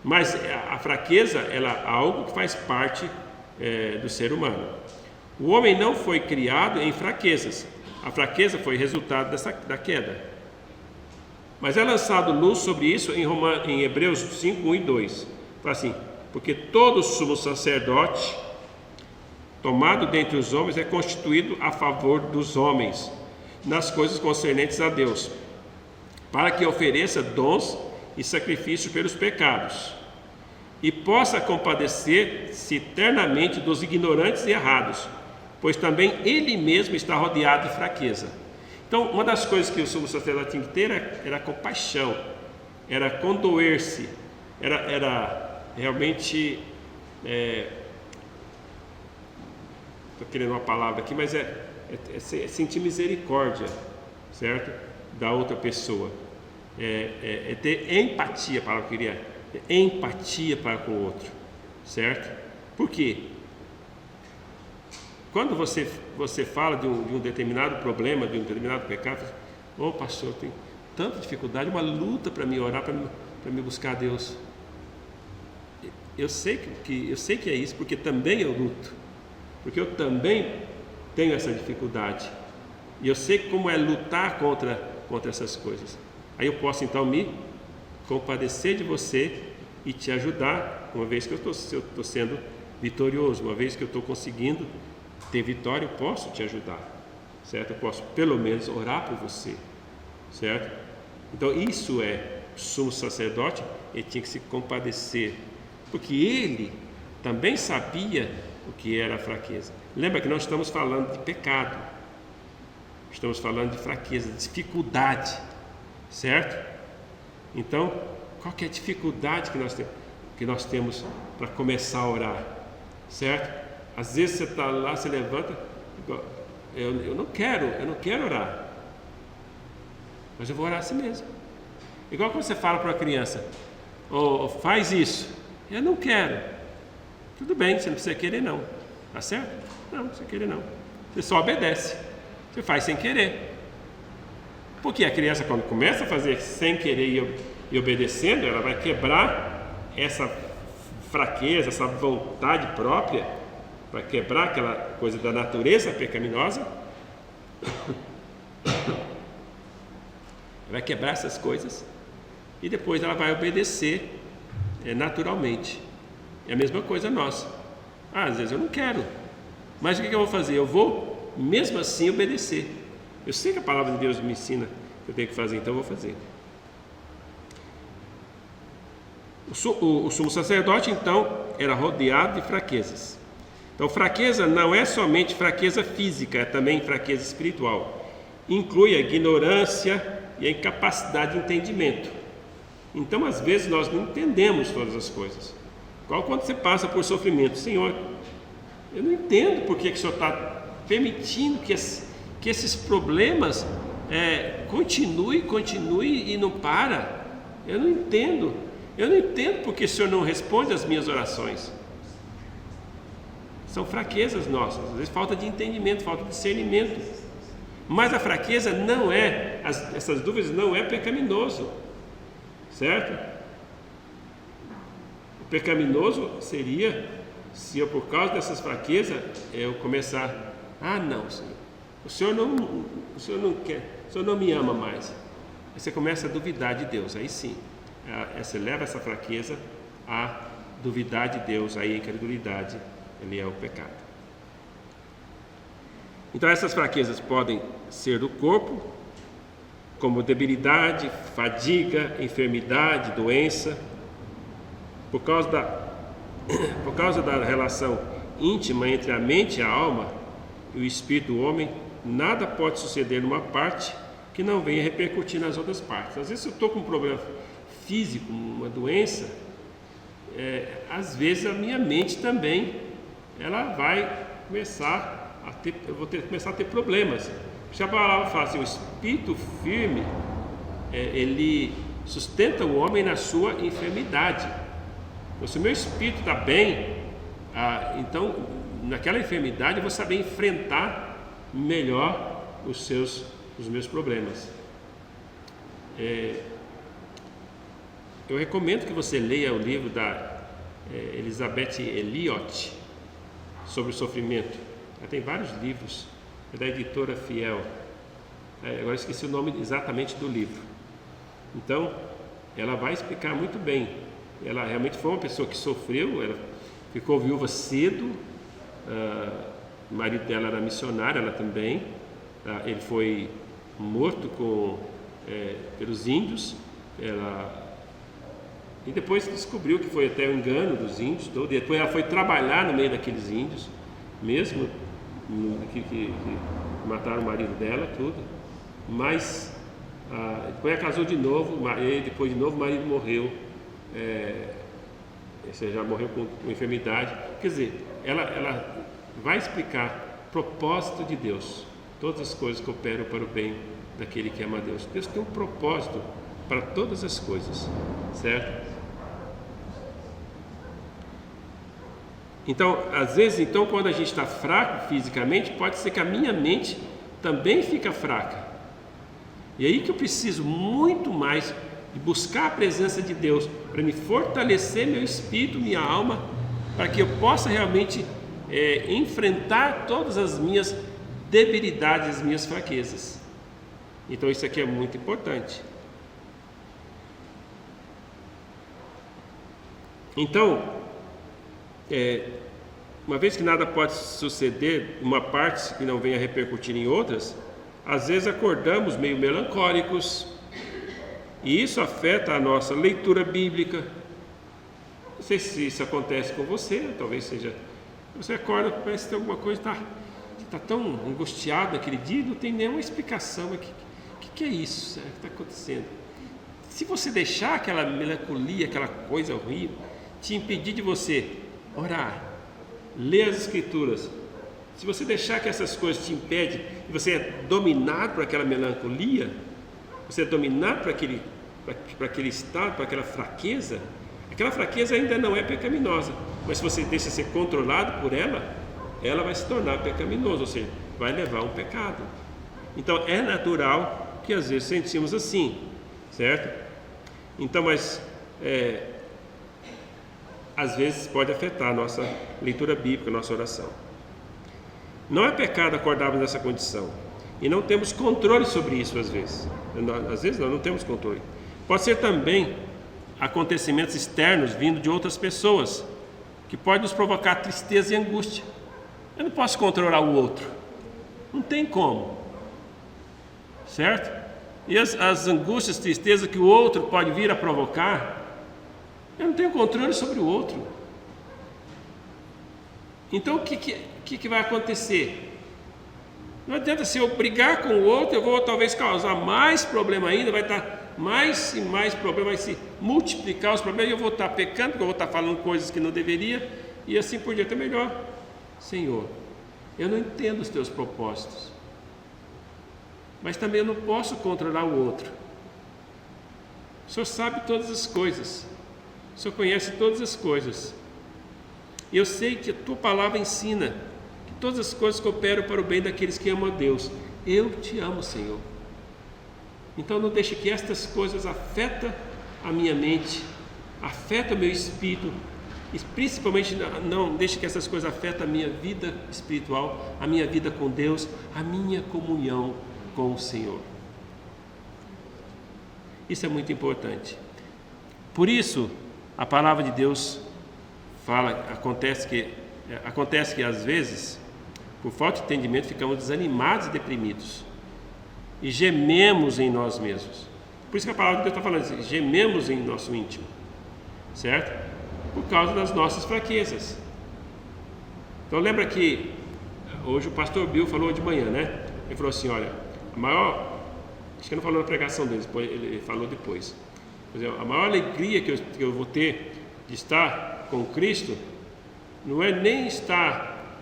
Mas a fraqueza ela é algo que faz parte do ser humano. O homem não foi criado em fraquezas. A fraqueza foi resultado da queda. Mas é lançado luz sobre isso em Hebreus 5, 1 e 2. Fala assim: porque todo sumo sacerdote tomado dentre os homens é constituído a favor dos homens, nas coisas concernentes a Deus, para que ofereça dons e sacrifícios pelos pecados, e possa compadecer-se eternamente dos ignorantes e errados, pois também ele mesmo está rodeado de fraqueza. Então, uma das coisas que o sumo sacerdote tinha que ter era compaixão, era condoer-se, era realmente, estou querendo uma palavra aqui, mas sentir misericórdia, certo? Da outra pessoa. É ter empatia, a palavra que eu queria, empatia para com o outro, certo? Por quê? Quando você fala de um determinado problema, de um determinado pecado, pastor, tem tanta dificuldade, uma luta para me orar, para me buscar a Deus. Eu sei que é isso, porque também eu luto, porque eu também tenho essa dificuldade, e eu sei como é lutar contra essas coisas. Aí eu posso então me compadecer de você e te ajudar, uma vez que eu estou sendo vitorioso, uma vez que eu estou conseguindo ter vitória, eu posso te ajudar, certo? Eu posso pelo menos orar por você, certo? Então isso é o sumo sacerdote, ele tinha que se compadecer, porque ele também sabia o que era a fraqueza. Lembra que nós estamos falando de pecado, estamos falando de fraqueza, de dificuldade, certo? Então, qual que é a dificuldade que nós temos para começar a orar, certo? Às vezes você está lá, você levanta, eu não quero orar, mas eu vou orar assim mesmo. Igual quando você fala para uma criança, faz isso, eu não quero. Tudo bem, você não precisa querer não, tá certo? Não precisa querer não, você só obedece, você faz sem querer. Porque a criança, quando começa a fazer sem querer e obedecendo, ela vai quebrar essa fraqueza, essa vontade própria, vai quebrar aquela coisa da natureza pecaminosa, vai quebrar essas coisas e depois ela vai obedecer naturalmente. É a mesma coisa nossa. Às vezes eu não quero, mas o que eu vou fazer? Eu vou mesmo assim obedecer. Eu sei que a palavra de Deus me ensina que eu tenho que fazer, então eu vou fazer. O sumo sacerdote, então, era rodeado de fraquezas. Então, fraqueza não é somente fraqueza física, é também fraqueza espiritual. Inclui a ignorância e a incapacidade de entendimento. Então, às vezes, nós não entendemos todas as coisas. Igual quando você passa por sofrimento. Senhor, eu não entendo por que o Senhor está permitindo que esses problemas continue e não para. Eu não entendo porque o Senhor não responde às minhas orações. São fraquezas nossas, às vezes falta de entendimento, falta de discernimento. Mas a fraqueza não é, essas dúvidas não é pecaminoso, certo? O pecaminoso seria se eu, por causa dessas fraquezas, eu começar, não, Senhor, o Senhor não quer, o Senhor não me ama mais. Aí você começa a duvidar de Deus, aí sim, você leva essa fraqueza a duvidar de Deus, aí a incredulidade, ele é o pecado. Então essas fraquezas podem ser do corpo, como debilidade, fadiga, enfermidade, doença, por causa da relação íntima entre a mente e a alma e o espírito do homem, nada pode suceder numa parte que não venha repercutir nas outras partes. Às vezes eu estou com um problema físico, uma doença, às vezes a minha mente também ela vai começar a ter, começar a ter problemas. Se a palavra fala assim, o espírito firme, ele sustenta o homem na sua enfermidade. Então, se o meu espírito está bem, então naquela enfermidade eu vou saber enfrentar melhor os meus problemas. Eu recomendo que você leia o livro da Elizabeth Elliot sobre o sofrimento. Ela tem vários livros, é da editora Fiel. Agora esqueci o nome exatamente do livro. Então, ela vai explicar muito bem. Ela realmente foi uma pessoa que sofreu, ela ficou viúva cedo, o marido dela era missionário, ela também. Ele foi morto pelos índios, e depois descobriu que foi até o engano dos índios, e depois ela foi trabalhar no meio daqueles índios, mesmo que mataram o marido dela, tudo, mas depois ela casou de novo, e depois de novo o marido morreu, você já morreu com enfermidade. Quer dizer, ela vai explicar o propósito de Deus, todas as coisas cooperam para o bem daquele que ama a Deus. Deus tem um propósito para todas as coisas, certo? Então, às vezes, quando a gente está fraco fisicamente, pode ser que a minha mente também fica fraca. E aí que eu preciso muito mais de buscar a presença de Deus para me fortalecer meu espírito, minha alma, para que eu possa realmente enfrentar todas as minhas debilidades, as minhas fraquezas. Então isso aqui é muito importante. Então, uma vez que nada pode suceder, uma parte que não venha repercutir em outras, às vezes acordamos meio melancólicos, e isso afeta a nossa leitura bíblica. Não sei se isso acontece com você, talvez seja. Você acorda, parece que tem alguma coisa, está tão angustiado naquele dia, não tem nenhuma explicação. O que é isso? O que está acontecendo? Se você deixar aquela melancolia, aquela coisa horrível, te impedir de você orar, ler as Escrituras, se você deixar que essas coisas te impedem, e você é dominado por aquela melancolia, você é dominado por aquele estado, por aquela fraqueza ainda não é pecaminosa, mas se você deixa ser controlado por ela, ela vai se tornar pecaminosa, ou seja, vai levar a um pecado. Então é natural que às vezes sentimos assim, certo? Então, mas às vezes pode afetar a nossa leitura bíblica, a nossa oração. Não é pecado acordarmos nessa condição, e não temos controle sobre isso às vezes. Às vezes não temos controle. Pode ser também acontecimentos externos vindo de outras pessoas, que podem nos provocar tristeza e angústia. Eu não posso controlar o outro, não tem como, certo? E as angústias, tristezas que o outro pode vir a provocar, eu não tenho controle sobre o outro. Então o que vai acontecer? Não adianta, se eu brigar com o outro, eu vou talvez causar mais problema ainda, vai estar mais e mais problema, vai se multiplicar os problemas, e eu vou estar pecando, porque eu vou estar falando coisas que não deveria, e assim por diante. É melhor, Senhor, eu não entendo os teus propósitos, mas também eu não posso controlar o outro. O Senhor sabe todas as coisas, o Senhor conhece todas as coisas, e eu sei que a tua palavra ensina que todas as coisas cooperam para o bem daqueles que amam a Deus. Eu te amo, Senhor. Então não deixe que estas coisas afetem a minha mente, afetem o meu espírito, e principalmente não deixe que essas coisas afetem a minha vida espiritual, a minha vida com Deus, a minha comunhão com o Senhor. Isso é muito importante. Por isso, a palavra de Deus fala, acontece que às vezes, por falta de entendimento, ficamos desanimados e deprimidos, e gememos em nós mesmos. Por isso que a palavra de Deus está falando assim, gememos em nosso íntimo, certo? Por causa das nossas fraquezas. Então lembra que hoje o pastor Bill falou de manhã, né? Ele falou assim, olha, acho que não falou na pregação dele, ele falou depois. A maior alegria que eu vou ter de estar com Cristo não é nem estar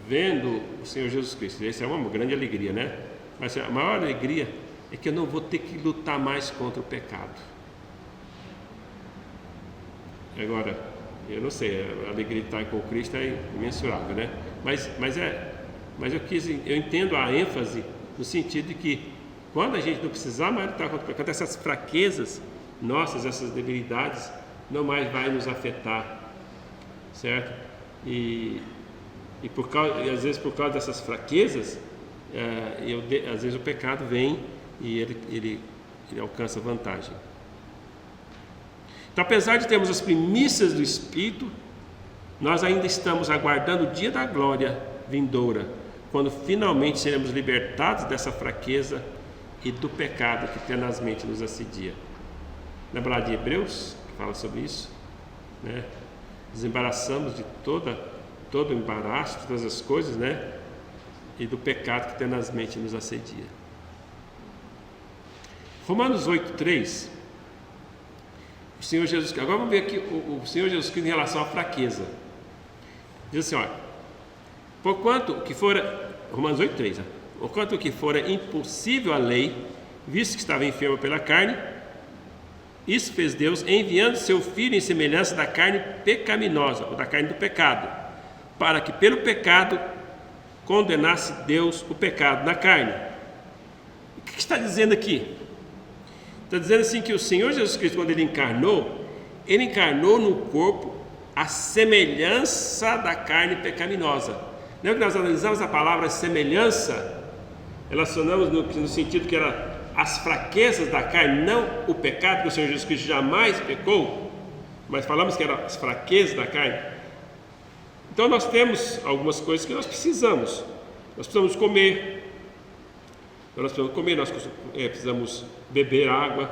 vendo o Senhor Jesus Cristo. Essa é uma grande alegria, né? Mas a maior alegria é que eu não vou ter que lutar mais contra o pecado. Agora, eu não sei, a alegria de estar com Cristo é imensurável, né? Mas eu entendo a ênfase no sentido de que quando a gente não precisar mais lutar contra o pecado, essas fraquezas nossas, essas debilidades, não mais vai nos afetar, certo? E às vezes por causa dessas fraquezas, às vezes o pecado vem e ele alcança vantagem. Então, apesar de termos as primícias do Espírito, nós ainda estamos aguardando o dia da glória vindoura, quando finalmente seremos libertados dessa fraqueza e do pecado que tenazmente nos assedia. Lembra de Hebreus, que fala sobre isso, né? Desembaraçamos de todo o embaraço, de todas as coisas, né? E do pecado que tenazmente nos assedia. Romanos 8:3, o Senhor Jesus, agora vamos ver aqui o Senhor Jesus Cristo em relação à fraqueza. Diz assim, olha, porquanto o que fora Romanos 8,3. Quanto que fora impossível a lei, visto que estava enfermo pela carne, isso fez Deus enviando seu Filho em semelhança da carne pecaminosa, ou da carne do pecado, para que pelo pecado condenasse Deus o pecado na carne. O que está dizendo aqui? Está dizendo assim que o Senhor Jesus Cristo, quando Ele encarnou no corpo a semelhança da carne pecaminosa. Lembra que nós analisamos a palavra semelhança? Relacionamos no sentido que era as fraquezas da carne, não o pecado, porque o Senhor Jesus Cristo jamais pecou, mas falamos que eram as fraquezas da carne. Então nós temos algumas coisas que nós precisamos. Nós precisamos comer, nós precisamos beber água,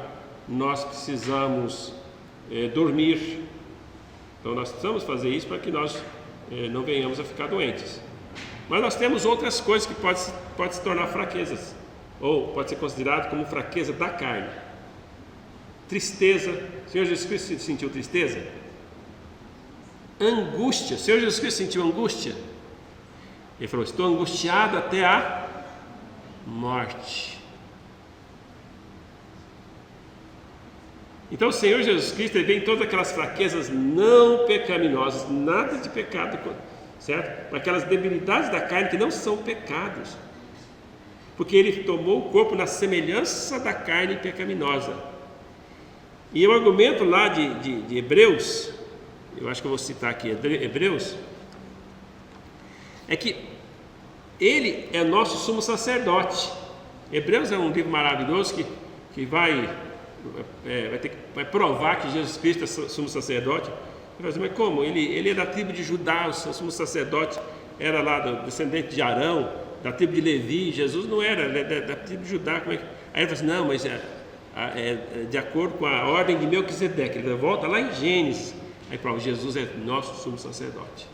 nós precisamos dormir. Então nós precisamos fazer isso para que nós não venhamos a ficar doentes. Mas nós temos outras coisas que pode se tornar fraquezas, ou pode ser considerado como fraqueza da carne. Tristeza. O Senhor Jesus Cristo sentiu tristeza? Angústia. O Senhor Jesus Cristo sentiu angústia? Ele falou: estou angustiado até a morte. Então o Senhor Jesus Cristo, ele vem em todas aquelas fraquezas não pecaminosas, nada de pecado, certo? Aquelas debilidades da carne que não são pecados, porque ele tomou o corpo na semelhança da carne pecaminosa. E o argumento lá de Hebreus, eu acho que eu vou citar aqui, Hebreus, é que ele é nosso sumo sacerdote. Hebreus é um livro maravilhoso que vai provar que Jesus Cristo é sumo sacerdote. Mas como? Ele é da tribo de Judá, o sumo sacerdote era lá do descendente de Arão, da tribo de Levi. Jesus não era, ele é da tribo de Judá. Como é que... Aí ele fala assim: não, mas é de acordo com a ordem de Melquisedeque. Ele volta lá em Gênesis. Aí prova: Jesus é nosso sumo sacerdote,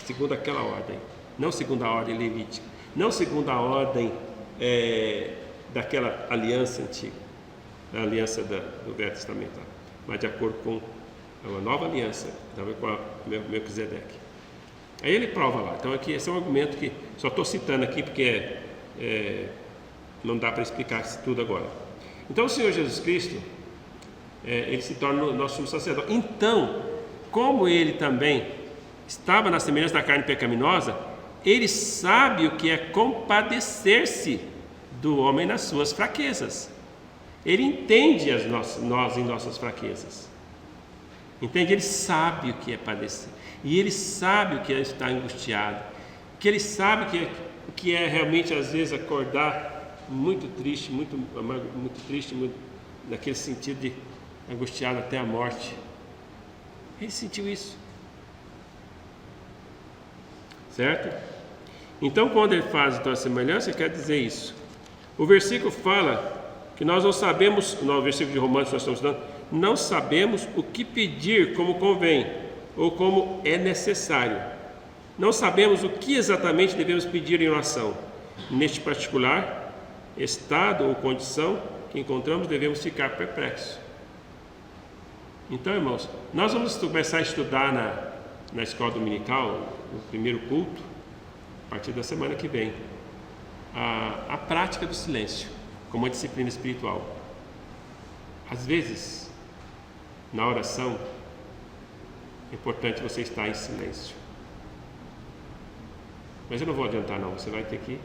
segundo aquela ordem, não segundo a ordem levítica, não segundo a ordem daquela aliança antiga, a aliança do Velho Testamento, mas de acordo com uma nova aliança, também com a Melquisedeque. Aí ele prova lá. Então aqui esse é um argumento que só estou citando aqui porque não dá para explicar isso tudo agora. Então o Senhor Jesus Cristo, ele se torna o nosso sumo sacerdote. Então, como ele também estava na semelhança da carne pecaminosa, ele sabe o que é compadecer-se do homem nas suas fraquezas. Ele entende nós em nossas fraquezas. Entende? Ele sabe o que é padecer. E ele sabe o que é estar angustiado. Que ele sabe o que é realmente, às vezes, acordar muito triste, muito triste, naquele sentido de angustiado até a morte. Ele sentiu isso. Certo? Então, quando ele faz a semelhança, ele quer dizer isso. O versículo fala que nós não sabemos, no versículo de Romanos que nós estamos estudando, não sabemos o que pedir como convém, ou como é necessário. Não sabemos o que exatamente devemos pedir em oração. Neste particular estado ou condição que encontramos, devemos ficar perplexos. Então, irmãos, nós vamos começar a estudar na escola dominical, no primeiro culto, a partir da semana que vem, a prática do silêncio como uma disciplina espiritual. Às vezes, na oração, é importante você estar em silêncio. Mas eu não vou adiantar não, você vai ter que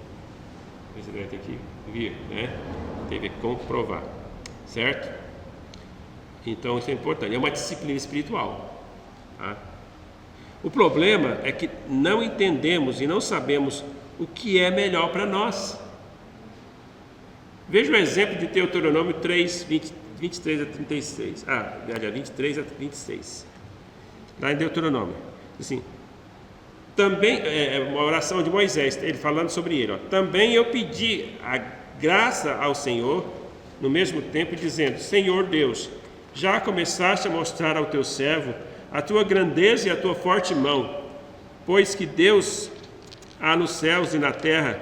vir, né? Tem que comprovar, certo? Então isso é importante, é uma disciplina espiritual, tá? O problema é que não entendemos e não sabemos o que é melhor para nós. Veja o exemplo de Deuteronômio 3, 23 a 36. 23 a 26. Lá em Deuteronômio. Assim, também, uma oração de Moisés, ele falando sobre ele. Também eu pedi a graça ao Senhor, no mesmo tempo, dizendo: Senhor Deus, já começaste a mostrar ao teu servo a tua grandeza e a tua forte mão, pois que Deus há nos céus e na terra,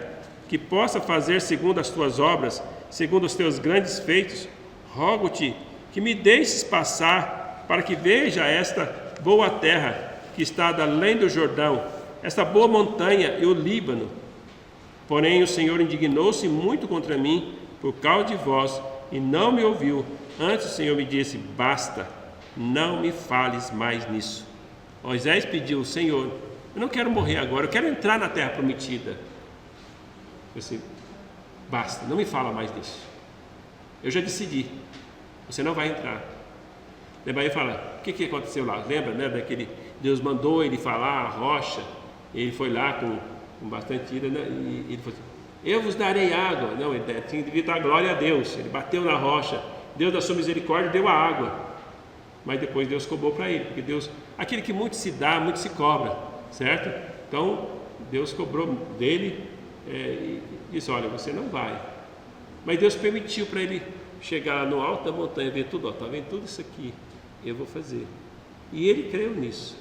que possa fazer segundo as tuas obras, segundo os teus grandes feitos. Rogo-te que me deixes passar, para que veja esta boa terra que está além do Jordão, esta boa montanha e o Líbano. Porém o Senhor indignou-se muito contra mim por causa de vós, e não me ouviu. Antes o Senhor me disse: basta, não me fales mais nisso. Moisés pediu: Senhor, eu não quero morrer agora, eu quero entrar na terra prometida. Eu disse: basta, não me fala mais nisso. Eu já decidi, você não vai entrar. Daí ele fala: o que aconteceu lá? Lembra, né, daquele Deus mandou ele falar a rocha, ele foi lá com bastante ira, né, e ele falou assim: eu vos darei água. Não, ele tinha devido dar glória a Deus. Ele bateu na rocha, Deus da sua misericórdia deu a água, mas depois Deus cobrou para ele, porque Deus, aquele que muito se dá, muito se cobra, certo? Então Deus cobrou dele e disse: olha, você não vai. Mas Deus permitiu para ele chegar lá no alto da montanha, ver tudo, está vendo tudo isso aqui, eu vou fazer. E ele creu nisso,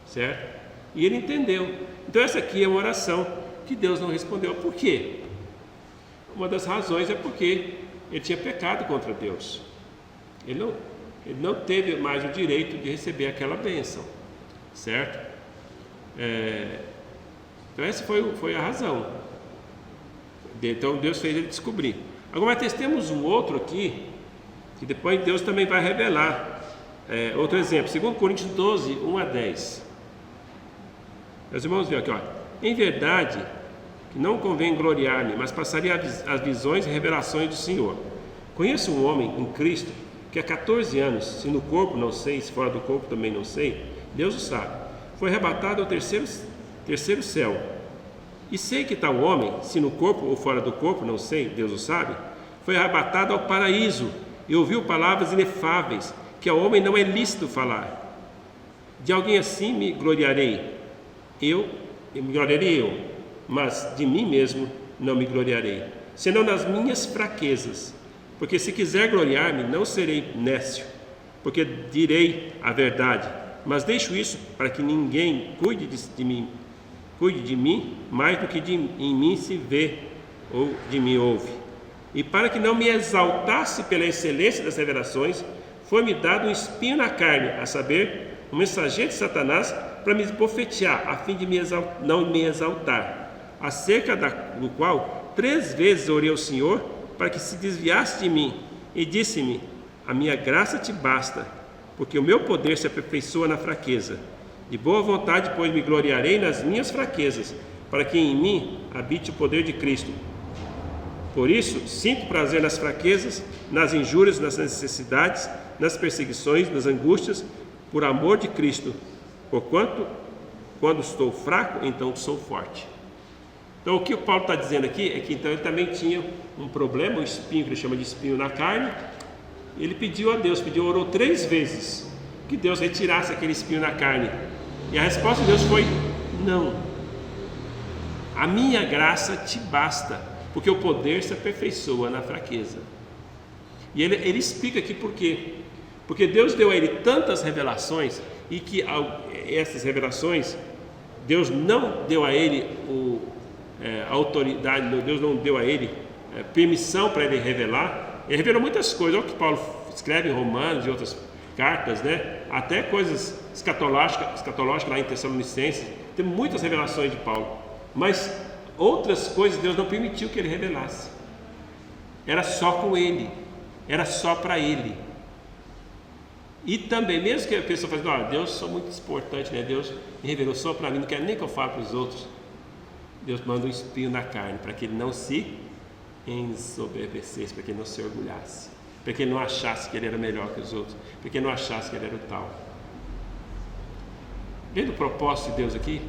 certo? E ele entendeu. Então essa aqui é uma oração que Deus não respondeu. Por quê? Uma das razões é porque ele tinha pecado contra Deus. Ele não teve mais o direito de receber aquela bênção, certo? Então essa foi a razão. Então Deus fez ele descobrir. Agora nós temos um outro aqui, que depois Deus também vai revelar. Outro exemplo, 2 Coríntios 12, 1 a 10. Meus irmãos, viram aqui, ó. Em verdade, que não convém gloriar-me, mas passaria as visões e revelações do Senhor. Conheço um homem em Cristo que há 14 anos, se no corpo não sei, se fora do corpo também não sei, Deus o sabe, foi arrebatado ao terceiro céu. E sei que tal homem, se no corpo ou fora do corpo, não sei, Deus o sabe, foi arrebatado ao paraíso e ouviu palavras inefáveis, que ao homem não é lícito falar. De alguém assim me gloriarei eu, mas de mim mesmo não me gloriarei, senão nas minhas fraquezas. Porque se quiser gloriar-me, não serei nécio, porque direi a verdade, mas deixo isso para que ninguém cuide de mim mais do que em mim se vê ou de mim ouve. E para que não me exaltasse pela excelência das revelações, foi-me dado um espinho na carne, a saber, um mensageiro de Satanás, para me bofetear, a fim de não me exaltar, acerca do qual 3 vezes orei ao Senhor para que se desviasse de mim, e disse-me: a minha graça te basta, porque o meu poder se aperfeiçoa na fraqueza. De boa vontade, pois, me gloriarei nas minhas fraquezas, para que em mim habite o poder de Cristo. Por isso, sinto prazer nas fraquezas, nas injúrias, nas necessidades, nas perseguições, nas angústias, por amor de Cristo. Porquanto, quando estou fraco, então sou forte. Então, o que o Paulo está dizendo aqui é que então ele também tinha um problema, um espinho, que ele chama de espinho na carne. Ele pediu a Deus, orou 3 vezes, que Deus retirasse aquele espinho na carne. E a resposta de Deus foi: não. A minha graça te basta, porque o poder se aperfeiçoa na fraqueza. E ele explica aqui por quê. Porque Deus deu a ele tantas revelações, e que essas revelações, Deus não deu a ele a autoridade, Deus não deu a ele permissão para ele revelar. Ele revelou muitas coisas, olha o que Paulo escreve em Romanos e outras cartas, né? Até coisas escatológicas lá em Tessalonicenses. Tem muitas revelações de Paulo, mas outras coisas Deus não permitiu que ele revelasse. Era só com ele, era só para ele. E também, mesmo que a pessoa fale: Deus, sou muito importante, né? Deus me revelou só para mim, não quero nem que eu fale para os outros. Deus manda um espinho na carne, para que ele não se ensoberbecesse, para que ele não se orgulhasse, para que ele não achasse que ele era melhor que os outros, para que ele não achasse que ele era o tal. Vendo o propósito de Deus aqui?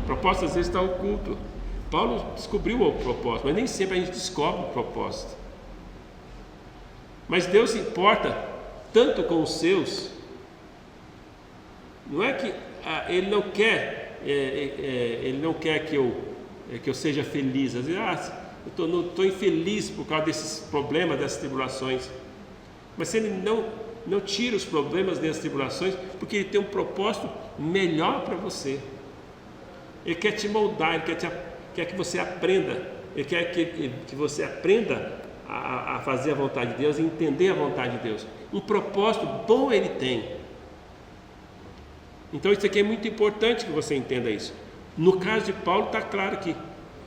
O propósito às vezes está oculto. Paulo descobriu o propósito, mas nem sempre a gente descobre o propósito. Mas Deus se importa tanto com os seus. Não é que Ele não quer que eu seja feliz. Às vezes, eu estou infeliz por causa desses problemas, dessas tribulações. Mas se Ele não tira os problemas dessas tribulações, porque Ele tem um propósito melhor para você. Ele quer te moldar, Ele quer que você aprenda. Ele quer que você aprenda a fazer a vontade de Deus e entender a vontade de Deus. Um propósito bom Ele tem. Então isso aqui é muito importante que você entenda isso. No caso de Paulo está claro que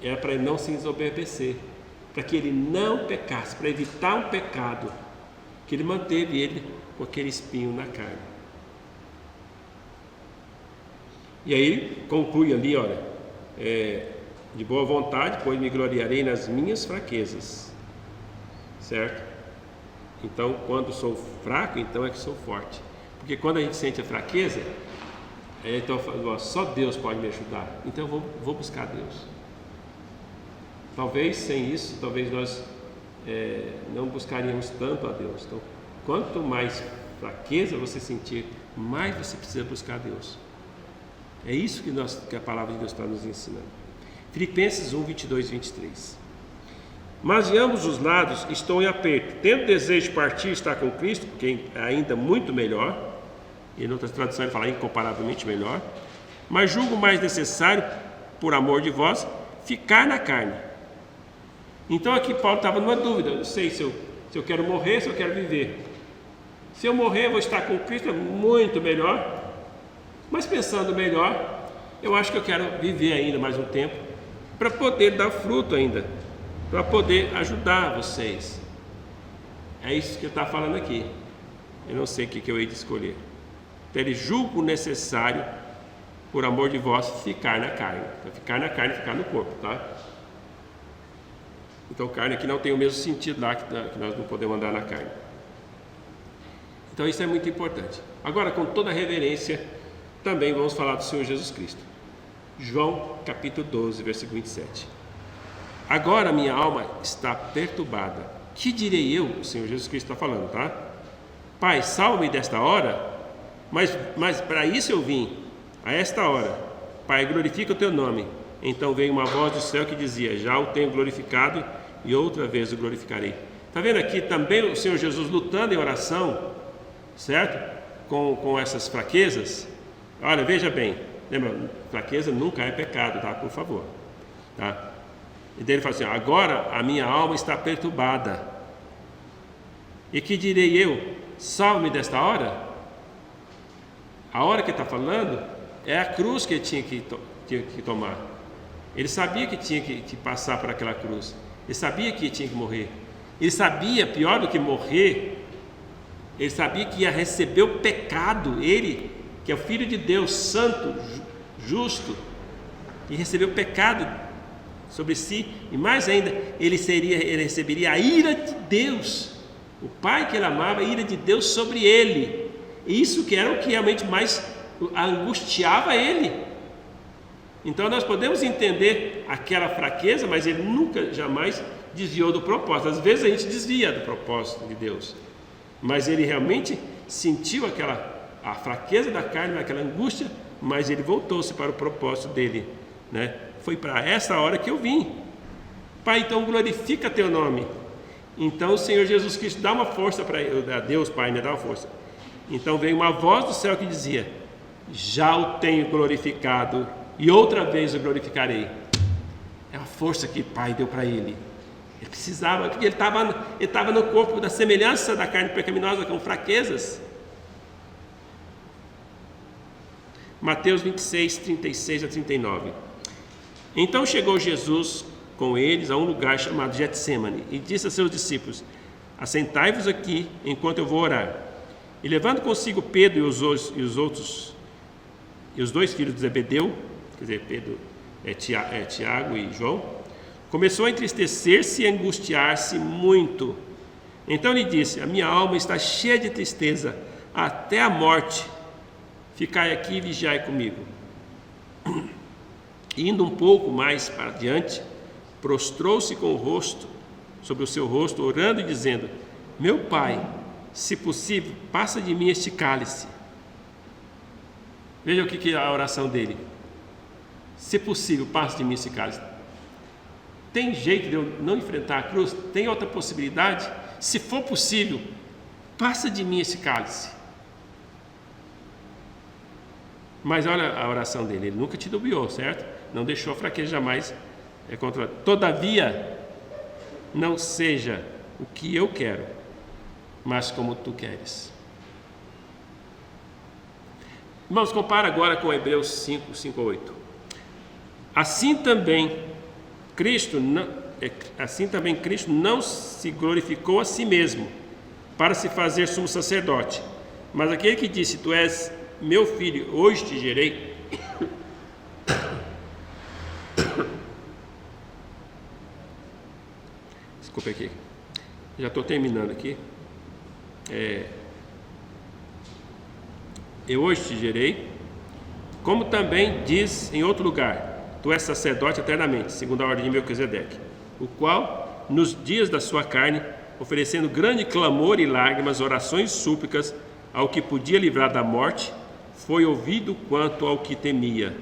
era para ele não se desobedecer, para que ele não pecasse, para evitar um pecado, que ele manteve ele com aquele espinho na carne. E aí conclui ali, olha, de boa vontade, pois me gloriarei nas minhas fraquezas, certo? Então, quando sou fraco, então é que sou forte, porque quando a gente sente a fraqueza, então só Deus pode me ajudar, então eu vou buscar Deus. Talvez sem isso, talvez nós não buscaríamos tanto a Deus. Então, quanto mais fraqueza você sentir, mais você precisa buscar Deus. É isso que a palavra de Deus está nos ensinando. Filipenses 1, 22 e 23. Mas de ambos os lados estou em aperto, tendo desejo de partir e estar com Cristo, porque é ainda muito melhor, e em outras traduções ele fala incomparavelmente melhor, mas julgo mais necessário, por amor de vós, ficar na carne. Então aqui Paulo estava numa dúvida, não sei se eu quero morrer, se eu quero viver. Se eu morrer, eu vou estar com Cristo, é muito melhor. Mas pensando melhor, eu acho que eu quero viver ainda mais um tempo, para poder dar fruto ainda, para poder ajudar vocês. É isso que ele está falando aqui. Eu não sei o que eu hei de escolher. Então ele julga o necessário, por amor de vós, ficar na carne. Então, ficar na carne, ficar no corpo, tá? Então carne aqui não tem o mesmo sentido lá, que nós não podemos andar na carne. Então isso é muito importante. Agora, com toda a reverência, também vamos falar do Senhor Jesus Cristo. João capítulo 12, versículo 27. Agora minha alma está perturbada. Que direi eu? O Senhor Jesus Cristo está falando, tá? Pai, salva-me desta hora. Mas para isso eu vim, a esta hora. Pai, glorifica o teu nome. Então veio uma voz do céu que dizia: já o tenho glorificado e outra vez o glorificarei. Está vendo aqui também o Senhor Jesus lutando em oração, certo? Com essas fraquezas. Olha, veja bem, lembra, fraqueza nunca é pecado, tá? Por favor, tá? E daí ele fala assim: agora a minha alma está perturbada. E que direi eu? Salve-me desta hora. A hora que ele está falando é a cruz que ele tinha que tomar. Ele sabia que tinha que passar por aquela cruz. Ele sabia que tinha que morrer. Ele sabia, pior do que morrer, ele sabia que ia receber o pecado. Ele, que é o Filho de Deus, santo, justo, e recebeu o pecado sobre si, e mais ainda, ele receberia a ira de Deus, o Pai que ele amava, a ira de Deus sobre ele. Isso que era o que realmente mais angustiava ele. Então nós podemos entender aquela fraqueza, mas ele nunca, jamais desviou do propósito. Às vezes a gente desvia do propósito de Deus, mas ele realmente sentiu a fraqueza da carne, aquela angústia, mas ele voltou-se para o propósito dele, né? Foi para essa hora que eu vim. Pai, então glorifica teu nome. Então o Senhor Jesus Cristo dá uma força para ele, a Deus Pai, né? Dá uma força. Então veio uma voz do céu que dizia: já o tenho glorificado e outra vez o glorificarei. É a força que o Pai deu para ele. Ele precisava, porque ele estava no corpo da semelhança da carne pecaminosa, com fraquezas. Mateus 26, 36 a 39. Então chegou Jesus com eles a um lugar chamado Getsêmani e disse a seus discípulos: assentai-vos aqui enquanto eu vou orar. E levando consigo Pedro e os dois filhos de Zebedeu, quer dizer, Pedro, Tiago e João, começou a entristecer-se e angustiar-se muito. Então lhe disse: a minha alma está cheia de tristeza até a morte. Ficai aqui e vigiai comigo. Indo um pouco mais para diante, prostrou-se com o rosto sobre o seu rosto, orando e dizendo: meu Pai, se possível, passa de mim este cálice. Veja o que é a oração dele. Se possível, passa de mim esse cálice. Tem jeito de eu não enfrentar a cruz? Tem outra possibilidade? Se for possível, passa de mim esse cálice. Mas olha a oração dele, ele nunca titubeou, certo? Não deixou a fraqueza jamais contra. Todavia, não seja o que eu quero, mas como tu queres. Irmãos, compara agora com Hebreus 5, 5 a 8. Assim também assim também Cristo não se glorificou a si mesmo para se fazer sumo sacerdote, mas aquele que disse: tu és meu filho, hoje te gerei. Desculpa aqui, já estou terminando aqui. Eu hoje te gerei, como também diz em outro lugar: tu és sacerdote eternamente, segundo a ordem de Melquisedeque, o qual, nos dias da sua carne, oferecendo grande clamor e lágrimas, orações e súplicas ao que podia livrar da morte, foi ouvido quanto ao que temia.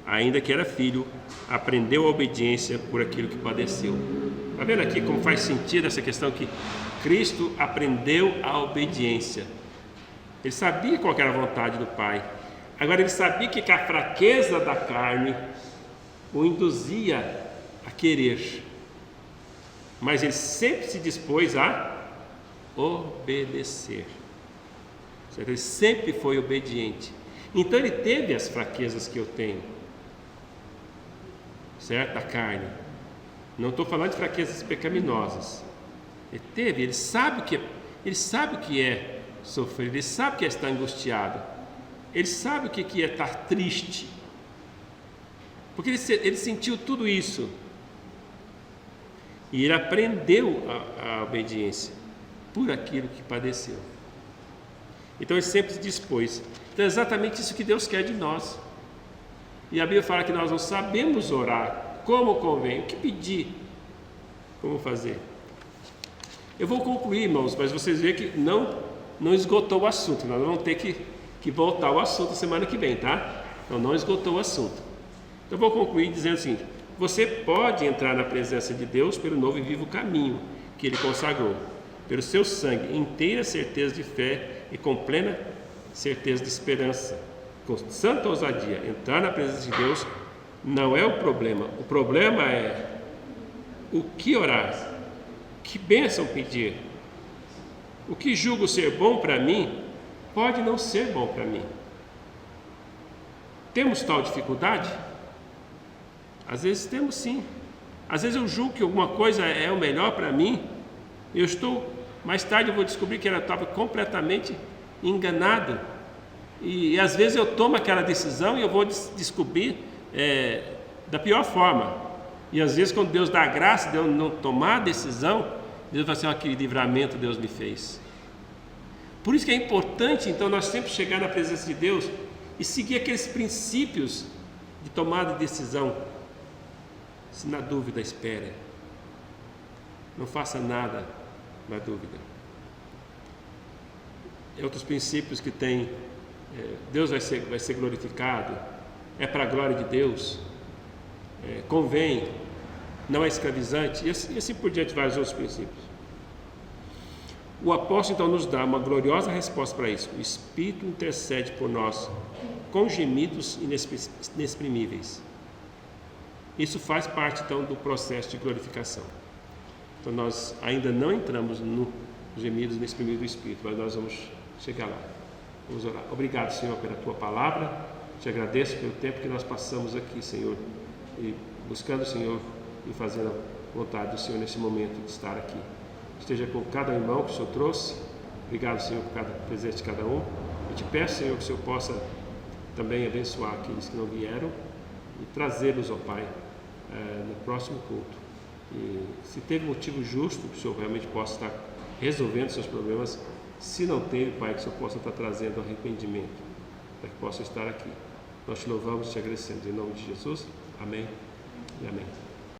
Ainda que era filho, aprendeu a obediência por aquilo que padeceu. Está vendo aqui como faz sentido essa questão que Cristo aprendeu a obediência? Ele sabia qual era a vontade do Pai. Agora ele sabia que a fraqueza da carne o induzia a querer. Mas ele sempre se dispôs a obedecer. Certo? Ele sempre foi obediente. Então ele teve as fraquezas que eu tenho. Certo? Da carne. Não estou falando de fraquezas pecaminosas. Ele teve, ele sabe o que é sofrer, ele sabe o que é estar angustiado, ele sabe o que é estar triste, porque ele sentiu tudo isso e ele aprendeu a obediência por aquilo que padeceu. Então ele sempre se dispôs. Então é exatamente isso que Deus quer de nós. E a Bíblia fala que nós não sabemos orar como convém, o que pedir, como fazer. Eu vou concluir, irmãos, mas vocês veem que não esgotou o assunto. Nós vamos ter que voltar ao assunto semana que vem, tá? Então não esgotou o assunto. Então eu vou concluir dizendo o seguinte: você pode entrar na presença de Deus pelo novo e vivo caminho que Ele consagrou, pelo seu sangue, inteira certeza de fé e com plena certeza de esperança, com santa ousadia. Entrar na presença de Deus não é o problema. O problema é o que orar, que bênção pedir. O que julgo ser bom para mim pode não ser bom para mim. Temos tal dificuldade? Às vezes temos, sim. Às vezes eu julgo que alguma coisa é o melhor para mim. Mais tarde eu vou descobrir que eu estava completamente enganado. E às vezes eu tomo aquela decisão e eu vou descobrir da pior forma. E às vezes quando Deus dá a graça de eu não tomar a decisão, Deus vai assim: que livramento Deus me fez. Por isso que é importante, então, nós sempre chegar na presença de Deus e seguir aqueles princípios de tomada de decisão. Se na dúvida, espere. Não faça nada na dúvida. Outros princípios que tem: Deus vai ser glorificado, é para a glória de Deus, convém, não é escravizante, e assim por diante, vários outros princípios. O apóstolo então nos dá uma gloriosa resposta para isso. O Espírito intercede por nós com gemidos inexprimíveis. Isso faz parte então do processo de glorificação. Então nós ainda não entramos nos gemidos inexprimíveis do Espírito, mas nós vamos chegar lá. Vamos orar. Obrigado, Senhor, pela Tua palavra. Te agradeço pelo tempo que nós passamos aqui, Senhor, e buscando o Senhor e fazendo a vontade do Senhor nesse momento de estar aqui. Esteja com cada irmão que o Senhor trouxe. Obrigado, Senhor, por cada presente de cada um. Eu te peço, Senhor, que o Senhor possa também abençoar aqueles que não vieram e trazê-los, ó Pai, no próximo culto. E se teve motivo justo, que o Senhor realmente possa estar resolvendo seus problemas. Se não teve, Pai, que o Senhor possa estar trazendo arrependimento, para que possa estar aqui. Nós te louvamos e te agradecemos. Em nome de Jesus, amém e amém.